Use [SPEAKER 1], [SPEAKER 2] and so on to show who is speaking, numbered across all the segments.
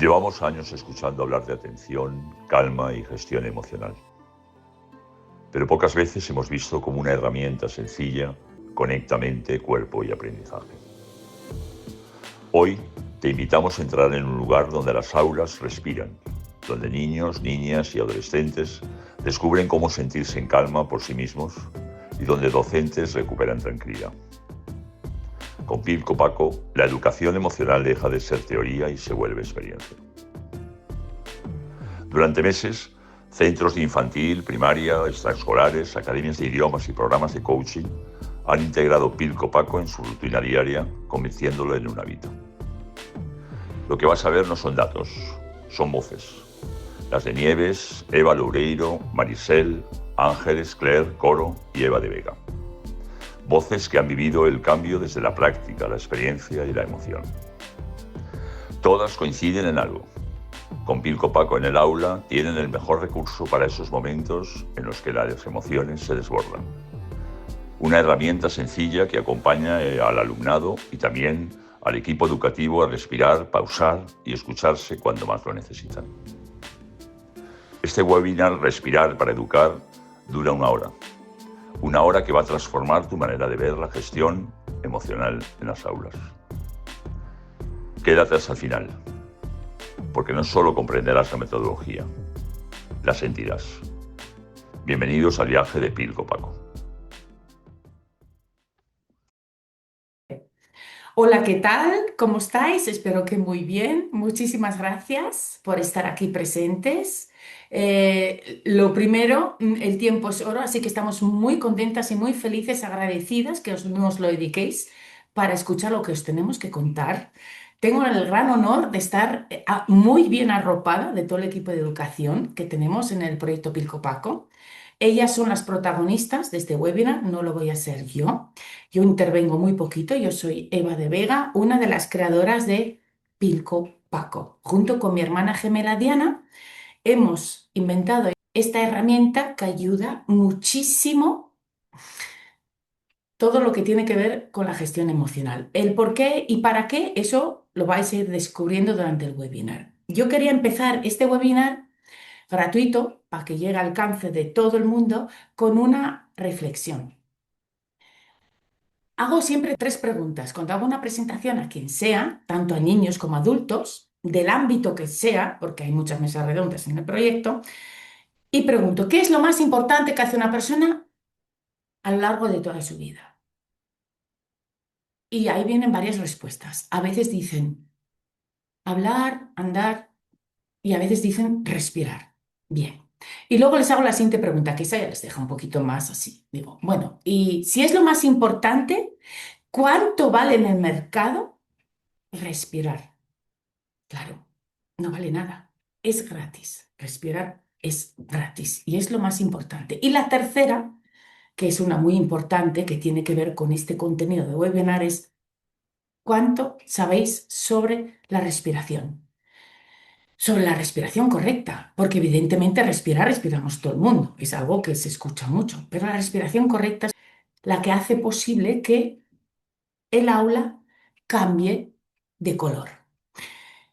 [SPEAKER 1] Llevamos años escuchando hablar de atención, calma y gestión emocional. Pero pocas veces hemos visto como una herramienta sencilla conecta mente, cuerpo y aprendizaje. Hoy te invitamos a entrar en un lugar donde las aulas respiran, donde niños, niñas y adolescentes descubren cómo sentirse en calma por sí mismos y donde docentes recuperan tranquilidad. Con Pilco Paco, la educación emocional deja de ser teoría y se vuelve experiencia. Durante meses, centros de infantil, primaria, extraescolares, academias de idiomas y programas de coaching han integrado Pilco Paco en su rutina diaria, convirtiéndolo en un hábito. Lo que vas a ver no son datos, son voces. Las de Nieves, Eva Loureiro, Marisel, Ángeles, Claire, Coro y Eva de Vega. Voces que han vivido el cambio desde la práctica, la experiencia y la emoción. Todas coinciden en algo. Con Pilco Paco en el aula tienen el mejor recurso para esos momentos en los que las emociones se desbordan. Una herramienta sencilla que acompaña al alumnado y también al equipo educativo a respirar, pausar y escucharse cuando más lo necesitan. Este webinar Respirar para Educar dura una hora. Una hora que va a transformar tu manera de ver la gestión emocional en las aulas. Quédate hasta el final, porque no solo comprenderás la metodología, la sentirás. Bienvenidos al viaje de Pilco Paco.
[SPEAKER 2] Hola, ¿qué tal? ¿Cómo estáis? Espero que muy bien. Muchísimas gracias por estar aquí presentes. Lo primero, el tiempo es oro, así que estamos muy contentas y muy felices, agradecidas que nos lo dediquéis para escuchar lo que os tenemos que contar. Tengo el gran honor de estar muy bien arropada de todo el equipo de educación que tenemos en el proyecto Pilco Paco. Ellas son las protagonistas de este webinar, no lo voy a ser yo. Yo intervengo muy poquito, yo soy Eva de Vega, una de las creadoras de Pilco Paco. Junto con mi hermana gemela Diana, hemos inventado esta herramienta que ayuda muchísimo todo lo que tiene que ver con la gestión emocional. El por qué y para qué, eso lo vais a ir descubriendo durante el webinar. Yo quería empezar este webinar gratuito para que llegue al alcance de todo el mundo con una reflexión. Hago siempre tres preguntas cuando hago una presentación a quien sea, tanto a niños como a adultos, del ámbito que sea, porque hay muchas mesas redondas en el proyecto, y pregunto, ¿qué es lo más importante que hace una persona a lo largo de toda su vida? Y ahí vienen varias respuestas. A veces dicen hablar, andar, y a veces dicen respirar. Bien. Y luego les hago la siguiente pregunta, que esa ya les deja un poquito más así. Digo, bueno, y si es lo más importante, ¿cuánto vale en el mercado respirar? Claro, no vale nada. Es gratis. Respirar es gratis y es lo más importante. Y la tercera, que es una muy importante, que tiene que ver con este contenido de webinar, es ¿cuánto sabéis sobre la respiración? Sobre la respiración correcta, porque evidentemente respirar, respiramos todo el mundo, es algo que se escucha mucho, pero la respiración correcta es la que hace posible que el aula cambie de color.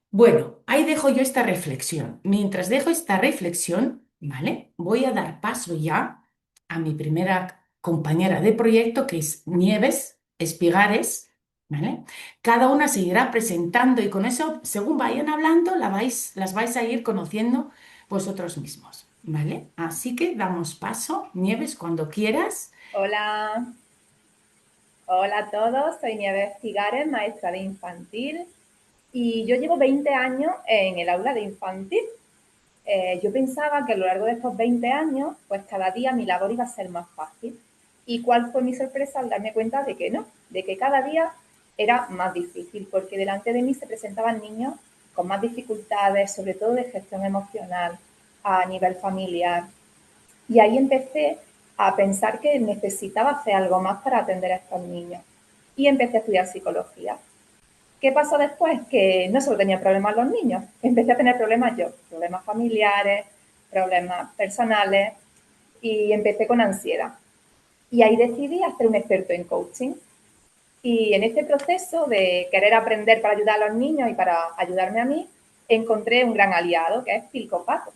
[SPEAKER 2] Bueno, ahí dejo yo esta reflexión. Mientras dejo esta reflexión, ¿vale? Voy a dar paso ya a mi primera compañera de proyecto, que es Nieves Espigares, ¿vale? Cada una seguirá presentando y con eso, según vayan hablando, las vais a ir conociendo vosotros mismos, ¿vale? Así que damos paso. Nieves, cuando quieras.
[SPEAKER 3] Hola, hola a todos, soy Nieves Cigares, maestra de infantil y yo llevo 20 años en el aula de infantil. Yo pensaba que a lo largo de estos 20 años, pues cada día mi labor iba a ser más fácil. ¿Y cuál fue mi sorpresa al darme cuenta de que no? De que cada día era más difícil, porque delante de mí se presentaban niños con más dificultades, sobre todo de gestión emocional, a nivel familiar. Y ahí empecé a pensar que necesitaba hacer algo más para atender a estos niños. Y empecé a estudiar psicología. ¿Qué pasó después? Que no solo tenía problemas los niños, empecé a tener problemas yo, problemas familiares, problemas personales y empecé con ansiedad. Y ahí decidí hacer un experto en coaching. Y en este proceso de querer aprender para ayudar a los niños y para ayudarme a mí, encontré un gran aliado, que es Pilco Paco.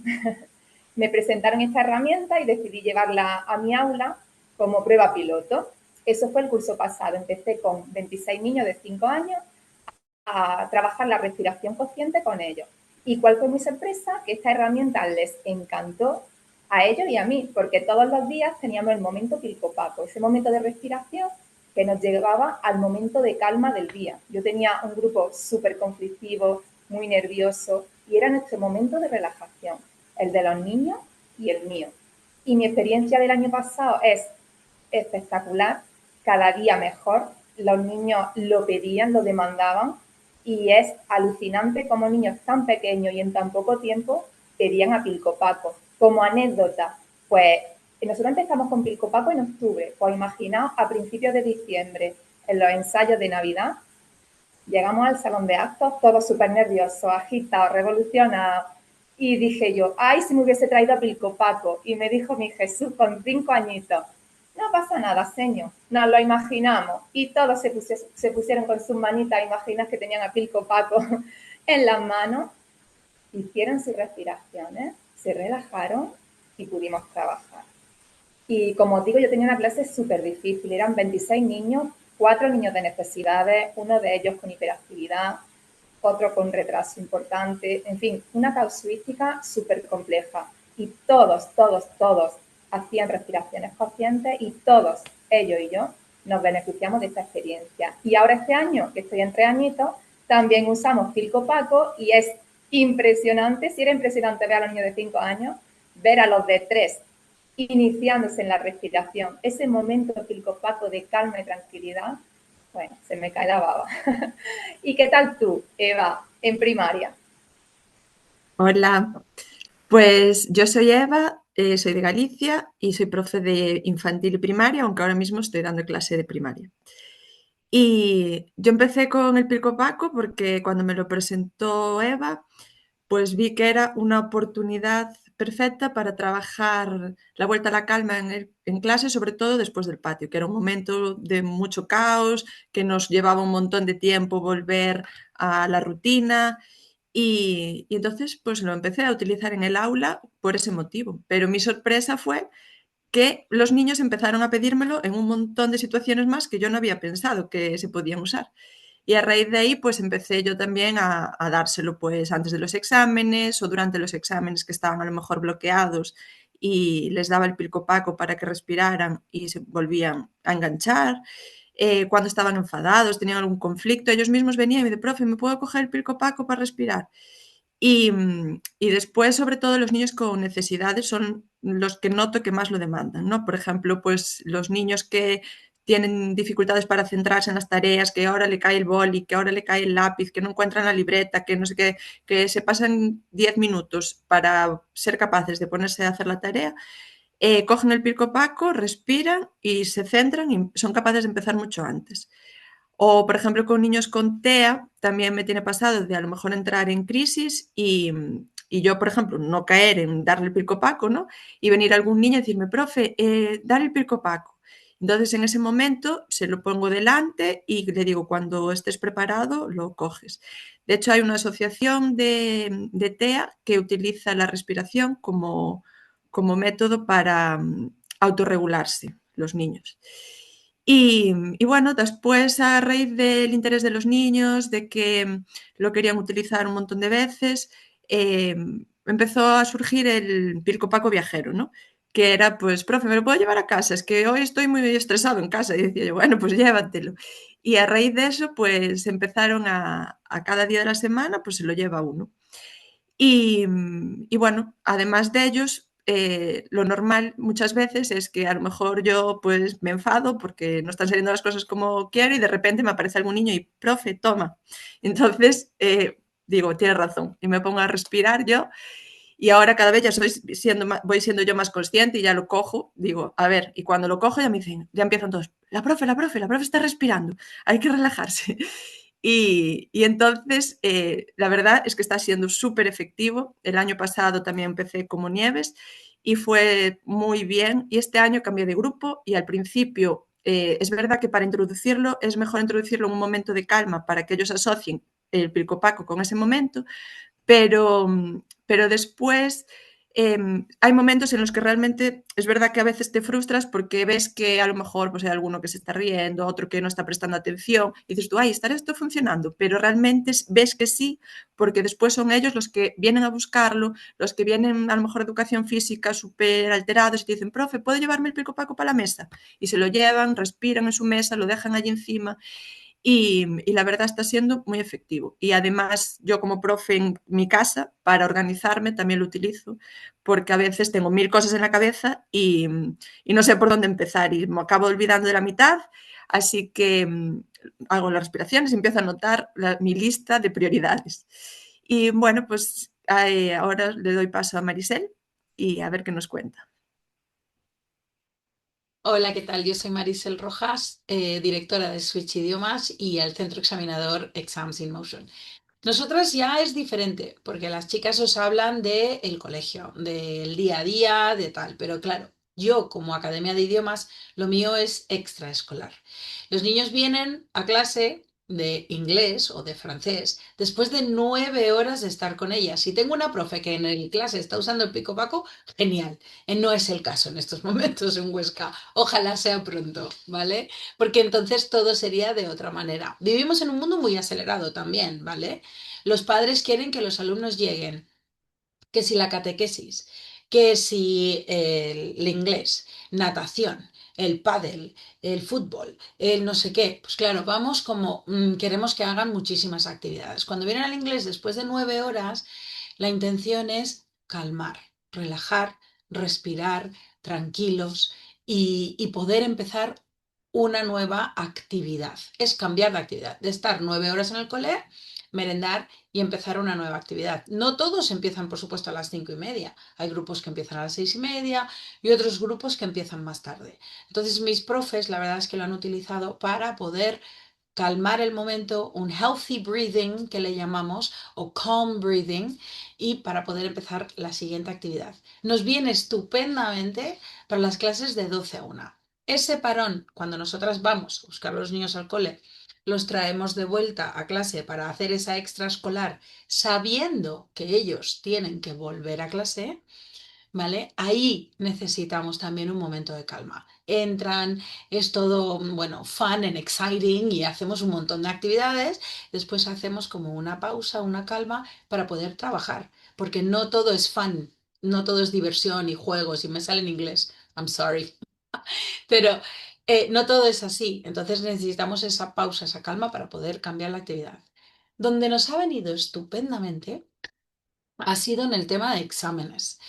[SPEAKER 3] Me presentaron esta herramienta y decidí llevarla a mi aula como prueba piloto. Eso fue el curso pasado. Empecé con 26 niños de 5 años a trabajar la respiración consciente con ellos. ¿Y cuál fue mi sorpresa? Que esta herramienta les encantó a ellos y a mí, porque todos los días teníamos el momento Pilco Paco, ese momento de respiración que nos llevaba al momento de calma del día. Yo tenía un grupo súper conflictivo, muy nervioso, y era nuestro momento de relajación, el de los niños y el mío. Y mi experiencia del año pasado es espectacular, cada día mejor, los niños lo pedían, lo demandaban, y es alucinante cómo niños tan pequeños y en tan poco tiempo pedían a Pilco Paco. Como anécdota, pues nosotros empezamos con Pilco Paco en octubre, pues imaginaos a principios de diciembre, en los ensayos de Navidad, llegamos al salón de actos, todos súper nerviosos, agitados, revolucionados, y dije yo, ay, si me hubiese traído a Pilco Paco, y me dijo mi Jesús con 5 añitos, no pasa nada, señor, nos lo imaginamos, y todos se pusieron con sus manitas, imaginas que tenían a Pilco Paco en las manos, hicieron sus respiraciones, se relajaron y pudimos trabajar. Y como os digo, yo tenía una clase súper difícil, eran 26 niños, 4 niños de necesidades, uno de ellos con hiperactividad, otro con retraso importante, en fin, una casuística súper compleja. Y todos hacían respiraciones conscientes y todos, ellos y yo, nos beneficiamos de esta experiencia. Y ahora este año, que estoy en 3 añitos, también usamos Pilco Paco y es impresionante, si era impresionante ver a los niños de 5 años, ver a los de 3 iniciándose en la respiración, ese momento Pilco Paco de calma y tranquilidad, bueno, se me cae la baba. ¿Y qué tal tú, Eva, en primaria?
[SPEAKER 4] Hola, pues yo soy Eva, soy de Galicia y soy profe de infantil y primaria, aunque ahora mismo estoy dando clase de primaria. Y yo empecé con el Pilco Paco porque cuando me lo presentó Eva, pues vi que era una oportunidad perfecta para trabajar la vuelta a la calma en clase, sobre todo después del patio, que era un momento de mucho caos, que nos llevaba un montón de tiempo volver a la rutina. Y entonces pues lo empecé a utilizar en el aula por ese motivo. Pero mi sorpresa fue que los niños empezaron a pedírmelo en un montón de situaciones más que yo no había pensado que se podían usar. Y a raíz de ahí, pues empecé yo también a dárselo pues antes de los exámenes o durante los exámenes que estaban a lo mejor bloqueados y les daba el Pilco Paco para que respiraran y se volvían a enganchar. Cuando estaban enfadados, tenían algún conflicto, ellos mismos venían y me decían, profe, ¿me puedo coger el Pilco Paco para respirar? Y después, sobre todo, los niños con necesidades son los que noto que más lo demandan, ¿no? Por ejemplo, pues los niños que tienen dificultades para centrarse en las tareas, que ahora le cae el boli, que ahora le cae el lápiz, que no encuentran la libreta, que no sé qué, que se pasan 10 minutos para ser capaces de ponerse a hacer la tarea, cogen el Pilco Paco, respiran y se centran y son capaces de empezar mucho antes. O, por ejemplo, con niños con TEA también me tiene pasado de a lo mejor entrar en crisis y yo, por ejemplo, no caer en darle el Pilco Paco, ¿no? Y venir algún niño y decirme, profe, dar el Pilco Paco. Entonces, en ese momento se lo pongo delante y le digo, cuando estés preparado, lo coges. De hecho, hay una asociación de TEA que utiliza la respiración como método para autorregularse los niños. Y bueno, después, a raíz del interés de los niños, de que lo querían utilizar un montón de veces, empezó a surgir el Pilco Paco viajero, ¿no? Que era, pues, profe, ¿me lo puedo llevar a casa? Es que hoy estoy muy estresado en casa. Y decía yo, bueno, pues llévatelo. Y a raíz de eso, pues empezaron a cada día de la semana, pues se lo lleva uno. Y bueno, además de ellos, lo normal muchas veces es que a lo mejor yo pues me enfado porque no están saliendo las cosas como quiero y de repente me aparece algún niño y, profe, toma. Entonces digo, tienes razón, y me pongo a respirar yo y ahora cada vez ya voy siendo yo más consciente y ya lo cojo, digo, a ver, y cuando lo cojo ya me dicen, ya empiezan todos, la profe está respirando, hay que relajarse. Y entonces, la verdad es que está siendo súper efectivo. El año pasado también empecé como Nieves y fue muy bien. Y este año cambié de grupo y al principio es verdad que para introducirlo es mejor introducirlo en un momento de calma para que ellos asocien el Pilco Paco con ese momento, pero, pero después hay momentos en los que realmente es verdad que a veces te frustras porque ves que a lo mejor pues, hay alguno que se está riendo, otro que no está prestando atención, y dices tú, ay, ¿estará esto funcionando? Pero realmente ves que sí, porque después son ellos los que vienen a buscarlo, los que vienen a lo mejor de educación física súper alterados y te dicen, profe, ¿puedo llevarme el pico paco para la mesa? Y se lo llevan, respiran en su mesa, lo dejan allí encima y la verdad está siendo muy efectivo. Y además yo como profe en mi casa, para organizarme también lo utilizo, porque a veces tengo mil cosas en la cabeza y no sé por dónde empezar y me acabo olvidando de la mitad, así que hago las respiraciones y empiezo a anotar mi lista de prioridades. Y bueno, pues ahora le doy paso a Marisel y a ver qué nos cuenta.
[SPEAKER 5] Hola, ¿qué tal? Yo soy Marisel Rojas, directora de Switch Idiomas y el centro examinador Exams in Motion. Nosotras ya es diferente, porque las chicas os hablan del colegio, del día a día, de tal, pero claro, yo como academia de idiomas, lo mío es extraescolar. Los niños vienen a clase de inglés o de francés después de 9 horas de estar con ellas. Si tengo una profe que en el clase está usando el pico paco, genial. No es el caso en estos momentos en Huesca. Ojalá sea pronto, ¿vale? Porque entonces todo sería de otra manera. Vivimos en un mundo muy acelerado también, ¿vale? Los padres quieren que los alumnos lleguen, que si la catequesis, que si el inglés, natación, el pádel, el fútbol, el no sé qué. Pues claro, vamos como queremos que hagan muchísimas actividades. Cuando vienen al inglés después de 9 horas, la intención es calmar, relajar, respirar, tranquilos y poder empezar una nueva actividad. Es cambiar de actividad, de estar 9 horas en el cole, merendar y empezar una nueva actividad. No todos empiezan, por supuesto, a las 5:30. Hay grupos que empiezan a las 6:30 y otros grupos que empiezan más tarde. Entonces, mis profes, la verdad es que lo han utilizado para poder calmar el momento, un healthy breathing que le llamamos, o calm breathing, y para poder empezar la siguiente actividad. Nos viene estupendamente para las clases de 12 a 1. Ese parón, cuando nosotras vamos a buscar a los niños al cole, los traemos de vuelta a clase para hacer esa extraescolar, sabiendo que ellos tienen que volver a clase, ¿vale? Ahí necesitamos también un momento de calma. Entran, es todo, bueno, fun and exciting y hacemos un montón de actividades. Después hacemos como una pausa, una calma para poder trabajar, porque no todo es fun, no todo es diversión y juegos y me sale en inglés. I'm sorry. Pero no todo es así. Entonces necesitamos esa pausa, esa calma para poder cambiar la actividad. Donde nos ha venido estupendamente ha sido en el tema de exámenes.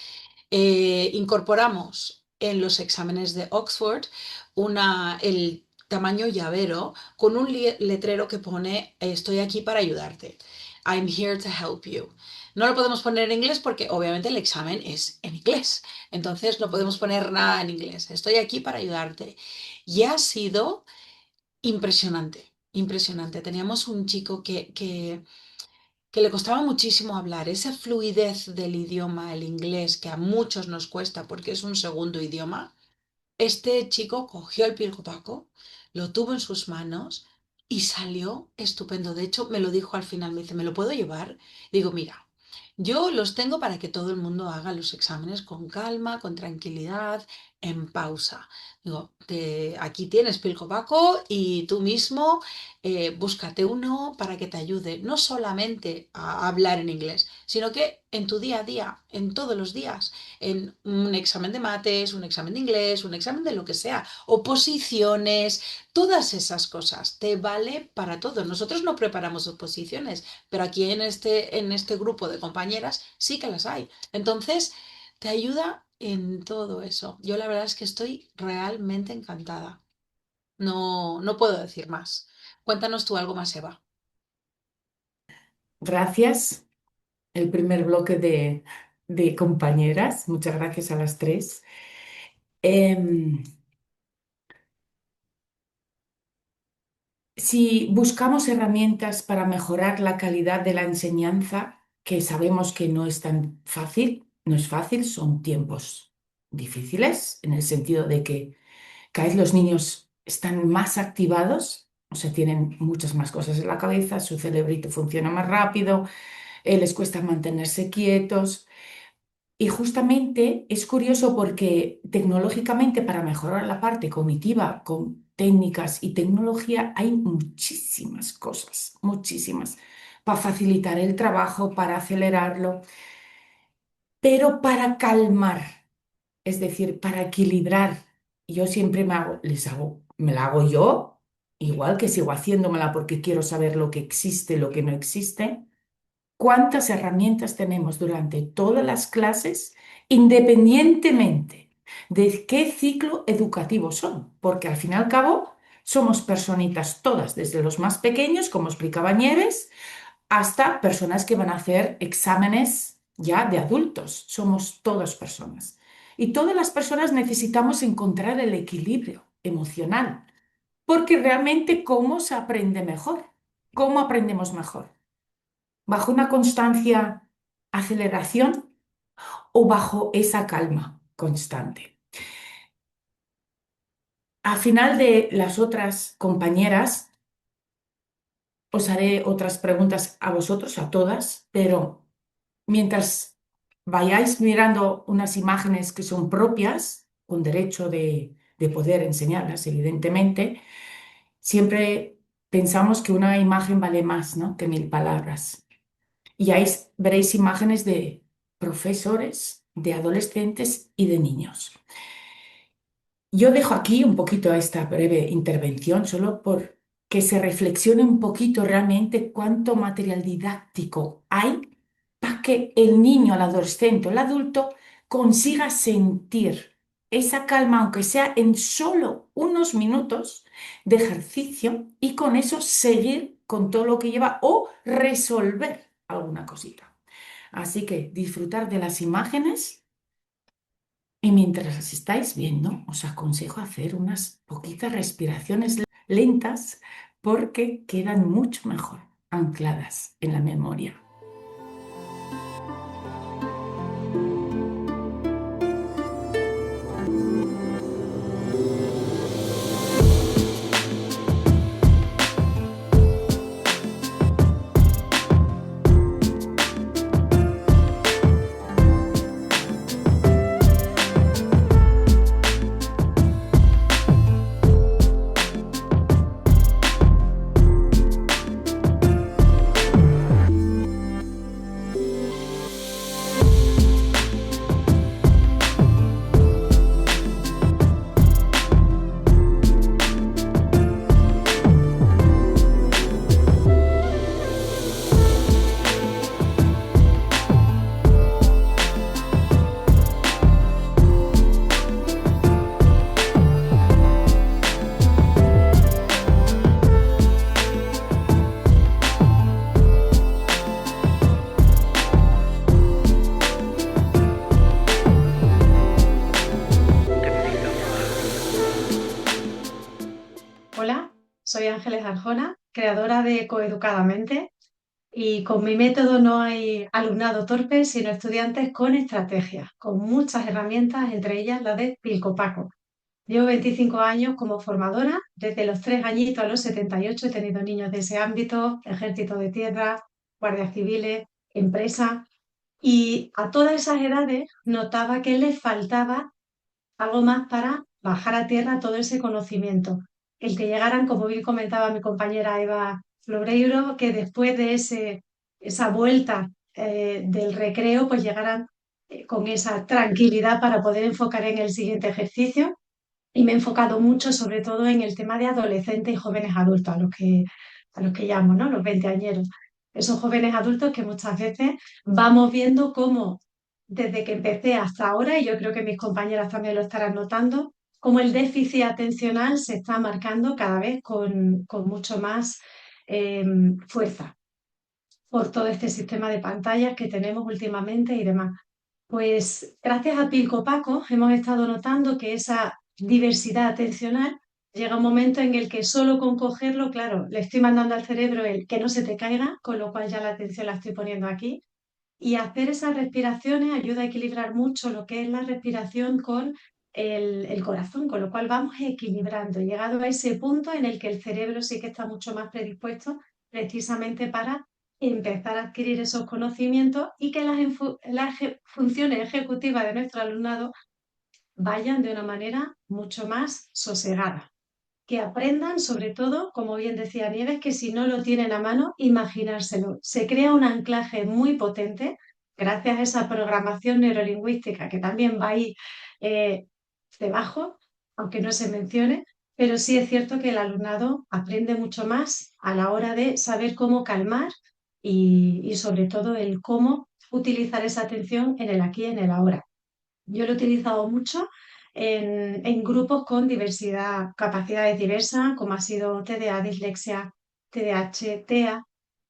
[SPEAKER 5] Incorporamos en los exámenes de Oxford el tamaño llavero con un letrero que pone estoy aquí para ayudarte. I'm here to help you. No lo podemos poner en inglés porque obviamente el examen es en inglés. Entonces no podemos poner nada en inglés. Estoy aquí para ayudarte. Y ha sido impresionante, impresionante. Teníamos un chico que le costaba muchísimo hablar, esa fluidez del idioma, el inglés, que a muchos nos cuesta porque es un segundo idioma. Este chico cogió el pico lo tuvo en sus manos y salió estupendo. De hecho, me lo dijo al final, me dice, ¿me lo puedo llevar? Digo, mira, yo los tengo para que todo el mundo haga los exámenes con calma, con tranquilidad, en pausa. Digo, aquí tienes Pilco Paco y tú mismo búscate uno para que te ayude no solamente a hablar en inglés, sino que en tu día a día, en todos los días, en un examen de mates, un examen de inglés, un examen de lo que sea, oposiciones, todas esas cosas, te vale para todo. Nosotros no preparamos oposiciones, pero aquí en este grupo de compañeras sí que las hay. Entonces, te ayuda en todo eso. Yo la verdad es que estoy realmente encantada. No, no puedo decir más. Cuéntanos tú algo más, Eva.
[SPEAKER 2] Gracias. El primer bloque de compañeras. Muchas gracias a las tres. Em, si buscamos herramientas para mejorar la calidad de la enseñanza, que sabemos que no es tan fácil, no es fácil, son tiempos difíciles, en el sentido de que cada vez los niños están más activados, o sea, tienen muchas más cosas en la cabeza, su cerebrito funciona más rápido, les cuesta mantenerse quietos. Y justamente es curioso porque tecnológicamente para mejorar la parte cognitiva con técnicas y tecnología hay muchísimas cosas, muchísimas, para facilitar el trabajo, para acelerarlo, pero para calmar, es decir, para equilibrar. Yo siempre me la hago yo, igual que sigo haciéndomela porque quiero saber lo que existe, lo que no existe. ¿Cuántas herramientas tenemos durante todas las clases, independientemente de qué ciclo educativo son? Porque al fin y al cabo somos personitas todas, desde los más pequeños, como explicaba Nieves, hasta personas que van a hacer exámenes ya de adultos. Somos todas personas. Y todas las personas necesitamos encontrar el equilibrio emocional, porque realmente ¿cómo se aprende mejor? ¿Cómo aprendemos mejor? ¿Bajo una constancia aceleración o bajo esa calma constante? Al final de las otras compañeras, os haré otras preguntas a vosotros, a todas, pero mientras vayáis mirando unas imágenes que son propias, con derecho de poder enseñarlas, evidentemente, siempre pensamos que una imagen vale más, ¿no?, que 1000 palabras. Y ahí veréis imágenes de profesores, de adolescentes y de niños. Yo dejo aquí un poquito esta breve intervención solo por que se reflexione un poquito realmente cuánto material didáctico hay para que el niño, el adolescente o el adulto consiga sentir esa calma, aunque sea en solo unos minutos de ejercicio, y con eso seguir con todo lo que lleva o resolver alguna cosita. Así que disfrutar de las imágenes, y mientras las estáis viendo, os aconsejo hacer unas poquitas respiraciones lentas porque quedan mucho mejor ancladas en la memoria.
[SPEAKER 6] Hola, soy Ángeles Arjona, creadora de Coeducadamente, y con mi método no hay alumnado torpe, sino estudiantes con estrategias, con muchas herramientas, entre ellas la de Pilcopaco. Llevo 25 años como formadora, desde los 3 añitos a los 78 he tenido niños de ese ámbito, ejército de tierra, guardias civiles, empresa, y a todas esas edades notaba que les faltaba algo más para bajar a tierra todo ese conocimiento. El que llegaran, como bien comentaba mi compañera Eva Floreiro, que después de esa vuelta del recreo, pues llegaran con esa tranquilidad para poder enfocar en el siguiente ejercicio. Y me he enfocado mucho, sobre todo, en el tema de adolescentes y jóvenes adultos, a los que llamo, ¿no?, los veinteañeros. Esos jóvenes adultos que muchas veces vamos viendo cómo, desde que empecé hasta ahora, y yo creo que mis compañeras también lo estarán notando, cómo el déficit atencional se está marcando cada vez con mucho más fuerza por todo este sistema de pantallas que tenemos últimamente y demás. Pues gracias a Pilco Paco hemos estado notando que esa diversidad atencional llega un momento en el que solo con cogerlo, claro, le estoy mandando al cerebro el que no se te caiga, con lo cual ya la atención la estoy poniendo aquí. Y hacer esas respiraciones ayuda a equilibrar mucho lo que es la respiración con el corazón, con lo cual vamos equilibrando, llegado a ese punto en el que el cerebro sí que está mucho más predispuesto precisamente para empezar a adquirir esos conocimientos y que las funciones ejecutivas de nuestro alumnado vayan de una manera mucho más sosegada. Que aprendan, sobre todo, como bien decía Nieves, que si no lo tienen a mano, imaginárselo. Se crea un anclaje muy potente gracias a esa programación neurolingüística que también va ahí eh, debajo, aunque no se mencione, pero sí es cierto que el alumnado aprende mucho más a la hora de saber cómo calmar y sobre todo el cómo utilizar esa atención en el aquí y en el ahora. Yo lo he utilizado mucho en grupos con diversidad, capacidades diversas, como ha sido TDA, dislexia, TDAH, TEA,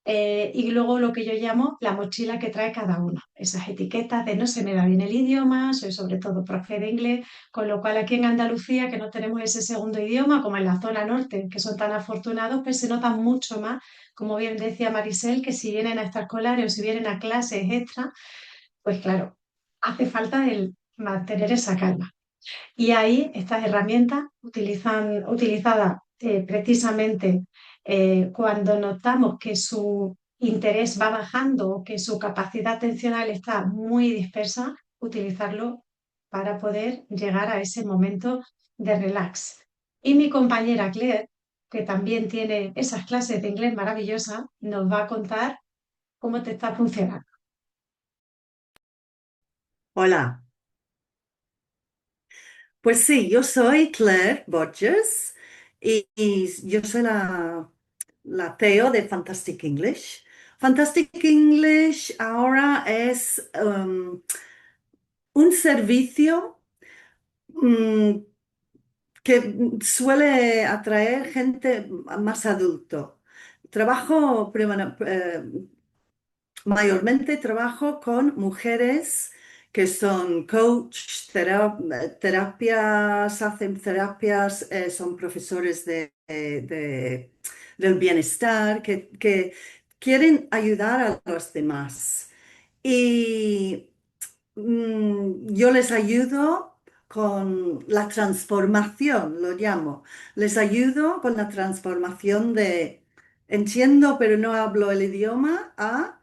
[SPEAKER 6] y luego lo que yo llamo la mochila que trae cada uno. Esas etiquetas de no se me da bien el idioma, soy sobre todo profe de inglés, con lo cual aquí en Andalucía, que no tenemos ese segundo idioma, como en la zona norte, que son tan afortunados, pues se nota mucho más, como bien decía Marisel, que si vienen a extraescolares o si vienen a clases extra, pues claro, hace falta el mantener esa calma. Y ahí estas herramientas utilizadas precisamente cuando notamos que su interés va bajando o que su capacidad atencional está muy dispersa, utilizarlo para poder llegar a ese momento de relax. Y mi compañera Claire, que también tiene esas clases de inglés maravillosas, nos va a contar cómo te está funcionando.
[SPEAKER 7] Hola, pues sí, yo soy Claire Borges y yo soy la CEO de Fantastic English. Fantastic English ahora es un servicio mm, que suele atraer gente más adulto. Trabajo mayormente trabajo con mujeres que son coach, terapias, hacen terapias, son profesores del bienestar, que quieren ayudar a los demás. Y yo les ayudo con la transformación, lo llamo. Les ayudo con la transformación de entiendo, pero no hablo el idioma, a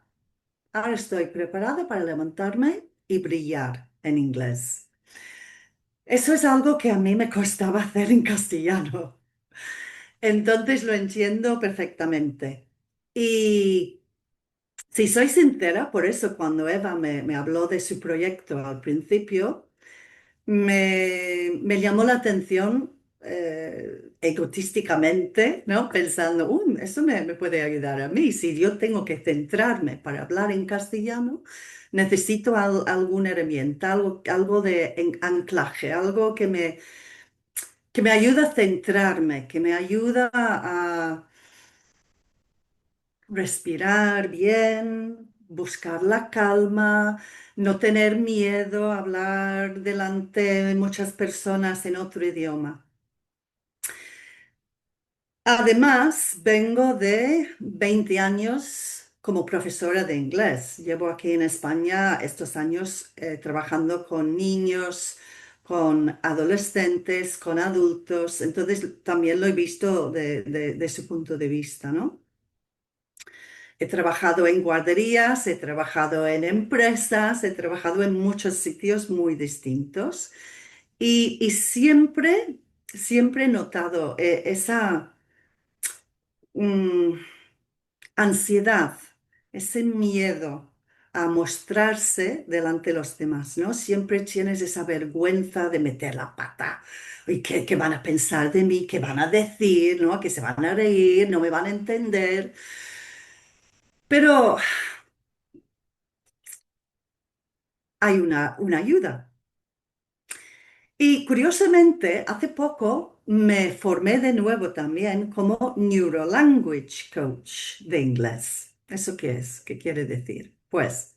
[SPEAKER 7] ahora estoy preparada para levantarme y brillar en inglés. Eso es algo que a mí me costaba hacer en castellano. Entonces lo entiendo perfectamente. Y si soy sincera, por eso cuando Eva me habló de su proyecto al principio, me llamó la atención egotísticamente, ¿no? Pensando, eso me puede ayudar a mí. Si yo tengo que centrarme para hablar en castellano, necesito alguna herramienta, algo de anclaje, algo que me ayuda a centrarme, que me ayuda a respirar bien, buscar la calma, no tener miedo a hablar delante de muchas personas en otro idioma. Además, vengo de 20 años como profesora de inglés. Llevo aquí en España estos años trabajando con niños, con adolescentes, con adultos. Entonces, también lo he visto de su punto de vista, ¿no? He trabajado en guarderías, he trabajado en empresas, he trabajado en muchos sitios muy distintos y siempre he notado esa mm, ansiedad, ese miedo a mostrarse delante de los demás, ¿no? Siempre tienes esa vergüenza de meter la pata. ¿Y qué van a pensar de mí? ¿Qué van a decir? ¿No? Que se van a reír, no me van a entender. Pero hay una ayuda. Y curiosamente, hace poco me formé de nuevo también como Neurolanguage Coach de inglés. ¿Eso qué es? ¿Qué quiere decir? Pues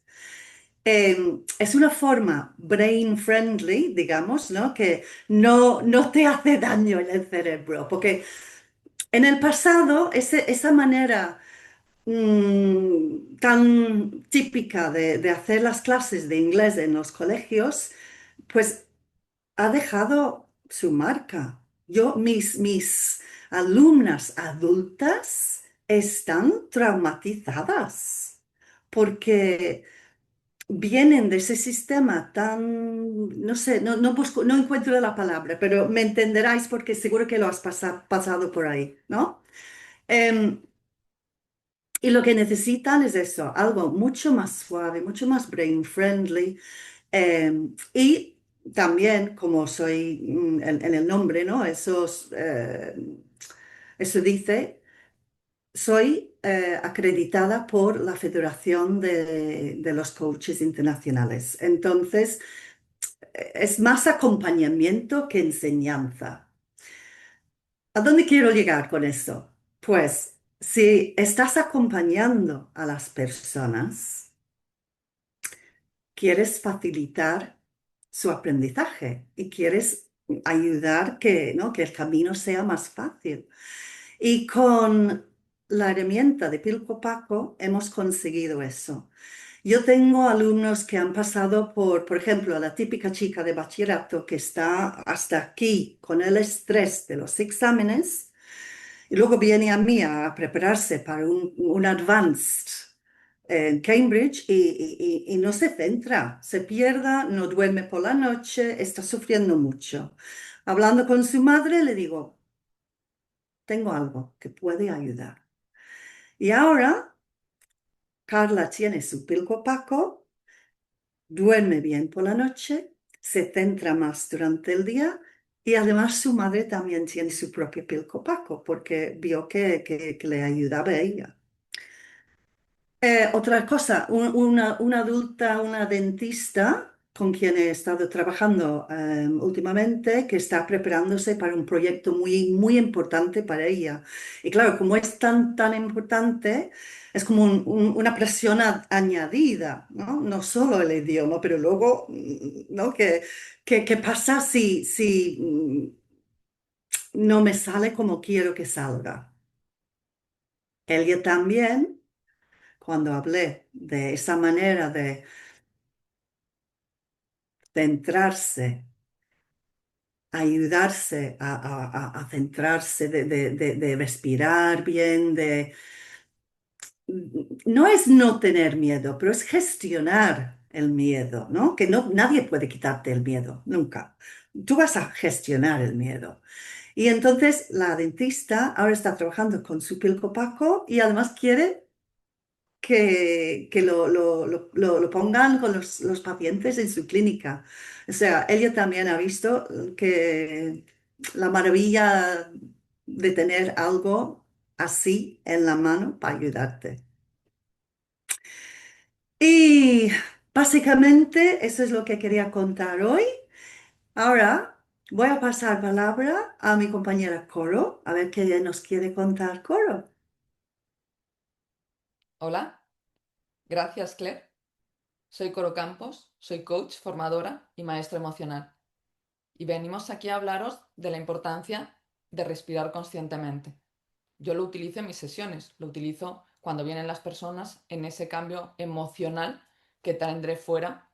[SPEAKER 7] es una forma brain friendly, digamos, ¿no? Que no te hace daño en el cerebro, porque en el pasado esa manera tan típica de hacer las clases de inglés en los colegios, pues ha dejado su marca. Mis alumnas adultas están traumatizadas porque vienen de ese sistema tan, no sé, no busco, no encuentro la palabra, pero me entenderáis porque seguro que lo has pasado por ahí, ¿no? Em, y lo que necesitan es eso, algo mucho más suave, mucho más brain friendly. Y también, como soy en el nombre, ¿no? Eso dice, soy acreditada por la Federación de los Coaches Internacionales. Entonces, es más acompañamiento que enseñanza. ¿A dónde quiero llegar con esto? Pues, si estás acompañando a las personas, quieres facilitar su aprendizaje y quieres ayudar ¿no? que el camino sea más fácil. Y con la herramienta de Pilco Paco hemos conseguido eso. Yo tengo alumnos que han pasado por ejemplo, la típica chica de bachillerato que está hasta aquí con el estrés de los exámenes y luego viene a mí a prepararse para un advanced en Cambridge y no se centra, se pierda, no duerme por la noche, está sufriendo mucho. Hablando con su madre, le digo, tengo algo que puede ayudar. Y ahora Carla tiene su Pilco Paco, duerme bien por la noche, se centra más durante el día y además su madre también tiene su propio Pilco Paco porque vio que le ayudaba a ella. Otra cosa, una adulta, una dentista con quien he estado trabajando últimamente, que está preparándose para un proyecto muy, muy importante para ella. Y claro, como es tan importante, es como una presión añadida, ¿no? No solo el idioma, pero luego, ¿no? ¿Qué pasa si no me sale como quiero que salga? Ella también, cuando hablé de esa manera de centrarse, ayudarse a centrarse, de respirar bien, no es no tener miedo, pero es gestionar el miedo, ¿no? Que nadie puede quitarte el miedo, nunca. Tú vas a gestionar el miedo. Y entonces la dentista ahora está trabajando con su Pilco Paco y además quiere que lo pongan con los pacientes en su clínica. O sea, ella también ha visto que la maravilla de tener algo así en la mano para ayudarte. Y básicamente eso es lo que quería contar hoy. Ahora voy a pasar palabra a mi compañera Coro, a ver qué nos quiere contar Coro.
[SPEAKER 8] Hola, gracias Claire. Soy Coro Campos, soy coach, formadora y maestra emocional. Y venimos aquí a hablaros de la importancia de respirar conscientemente. Yo lo utilizo en mis sesiones, lo utilizo cuando vienen las personas en ese cambio emocional que tendré fuera,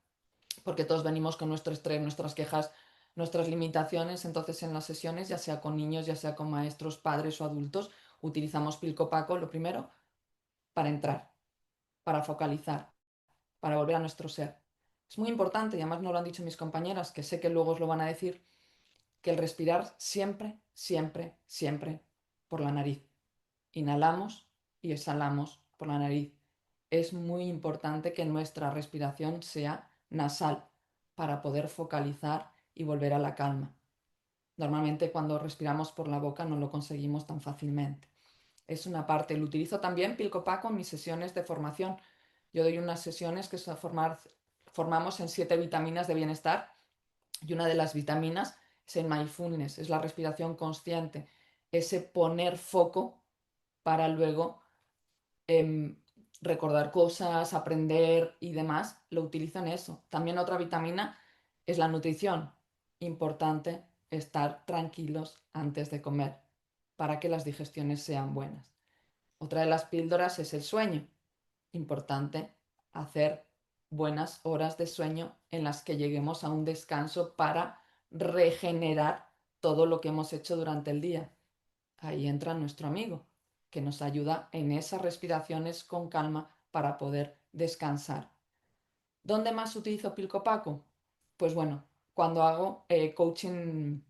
[SPEAKER 8] porque todos venimos con nuestro estrés, nuestras quejas, nuestras limitaciones. Entonces en las sesiones, ya sea con niños, ya sea con maestros, padres o adultos, utilizamos Pilco Paco, lo primero, para entrar, para focalizar, para volver a nuestro ser. Es muy importante, y además no lo han dicho mis compañeras, que sé que luego os lo van a decir, que el respirar siempre, siempre, siempre por la nariz. Inhalamos y exhalamos por la nariz. Es muy importante que nuestra respiración sea nasal para poder focalizar y volver a la calma. Normalmente cuando respiramos por la boca no lo conseguimos tan fácilmente. Es una parte, lo utilizo también Pilco Paco en mis sesiones de formación. Yo doy unas sesiones que formamos en 7 vitaminas de bienestar y una de las vitaminas es el mindfulness, es la respiración consciente, ese poner foco para luego recordar cosas, aprender y demás, lo utilizo en eso. También otra vitamina es la nutrición. Importante estar tranquilos antes de comer para que las digestiones sean buenas. Otra de las píldoras es el sueño. Importante hacer buenas horas de sueño en las que lleguemos a un descanso para regenerar todo lo que hemos hecho durante el día. Ahí entra nuestro amigo, que nos ayuda en esas respiraciones con calma para poder descansar. ¿Dónde más utilizo Pilco Paco? Pues bueno, cuando hago coaching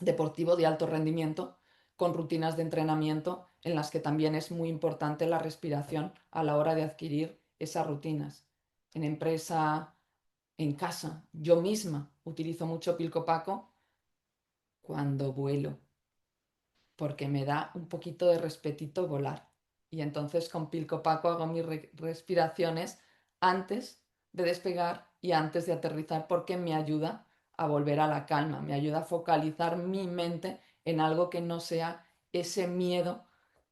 [SPEAKER 8] deportivo de alto rendimiento con rutinas de entrenamiento en las que también es muy importante la respiración a la hora de adquirir esas rutinas. En empresa, en casa, yo misma utilizo mucho Pilco Paco cuando vuelo, porque me da un poquito de respetito volar. Y entonces con Pilco Paco hago mis respiraciones antes de despegar y antes de aterrizar, porque me ayuda a volver a la calma, me ayuda a focalizar mi mente en algo que no sea ese miedo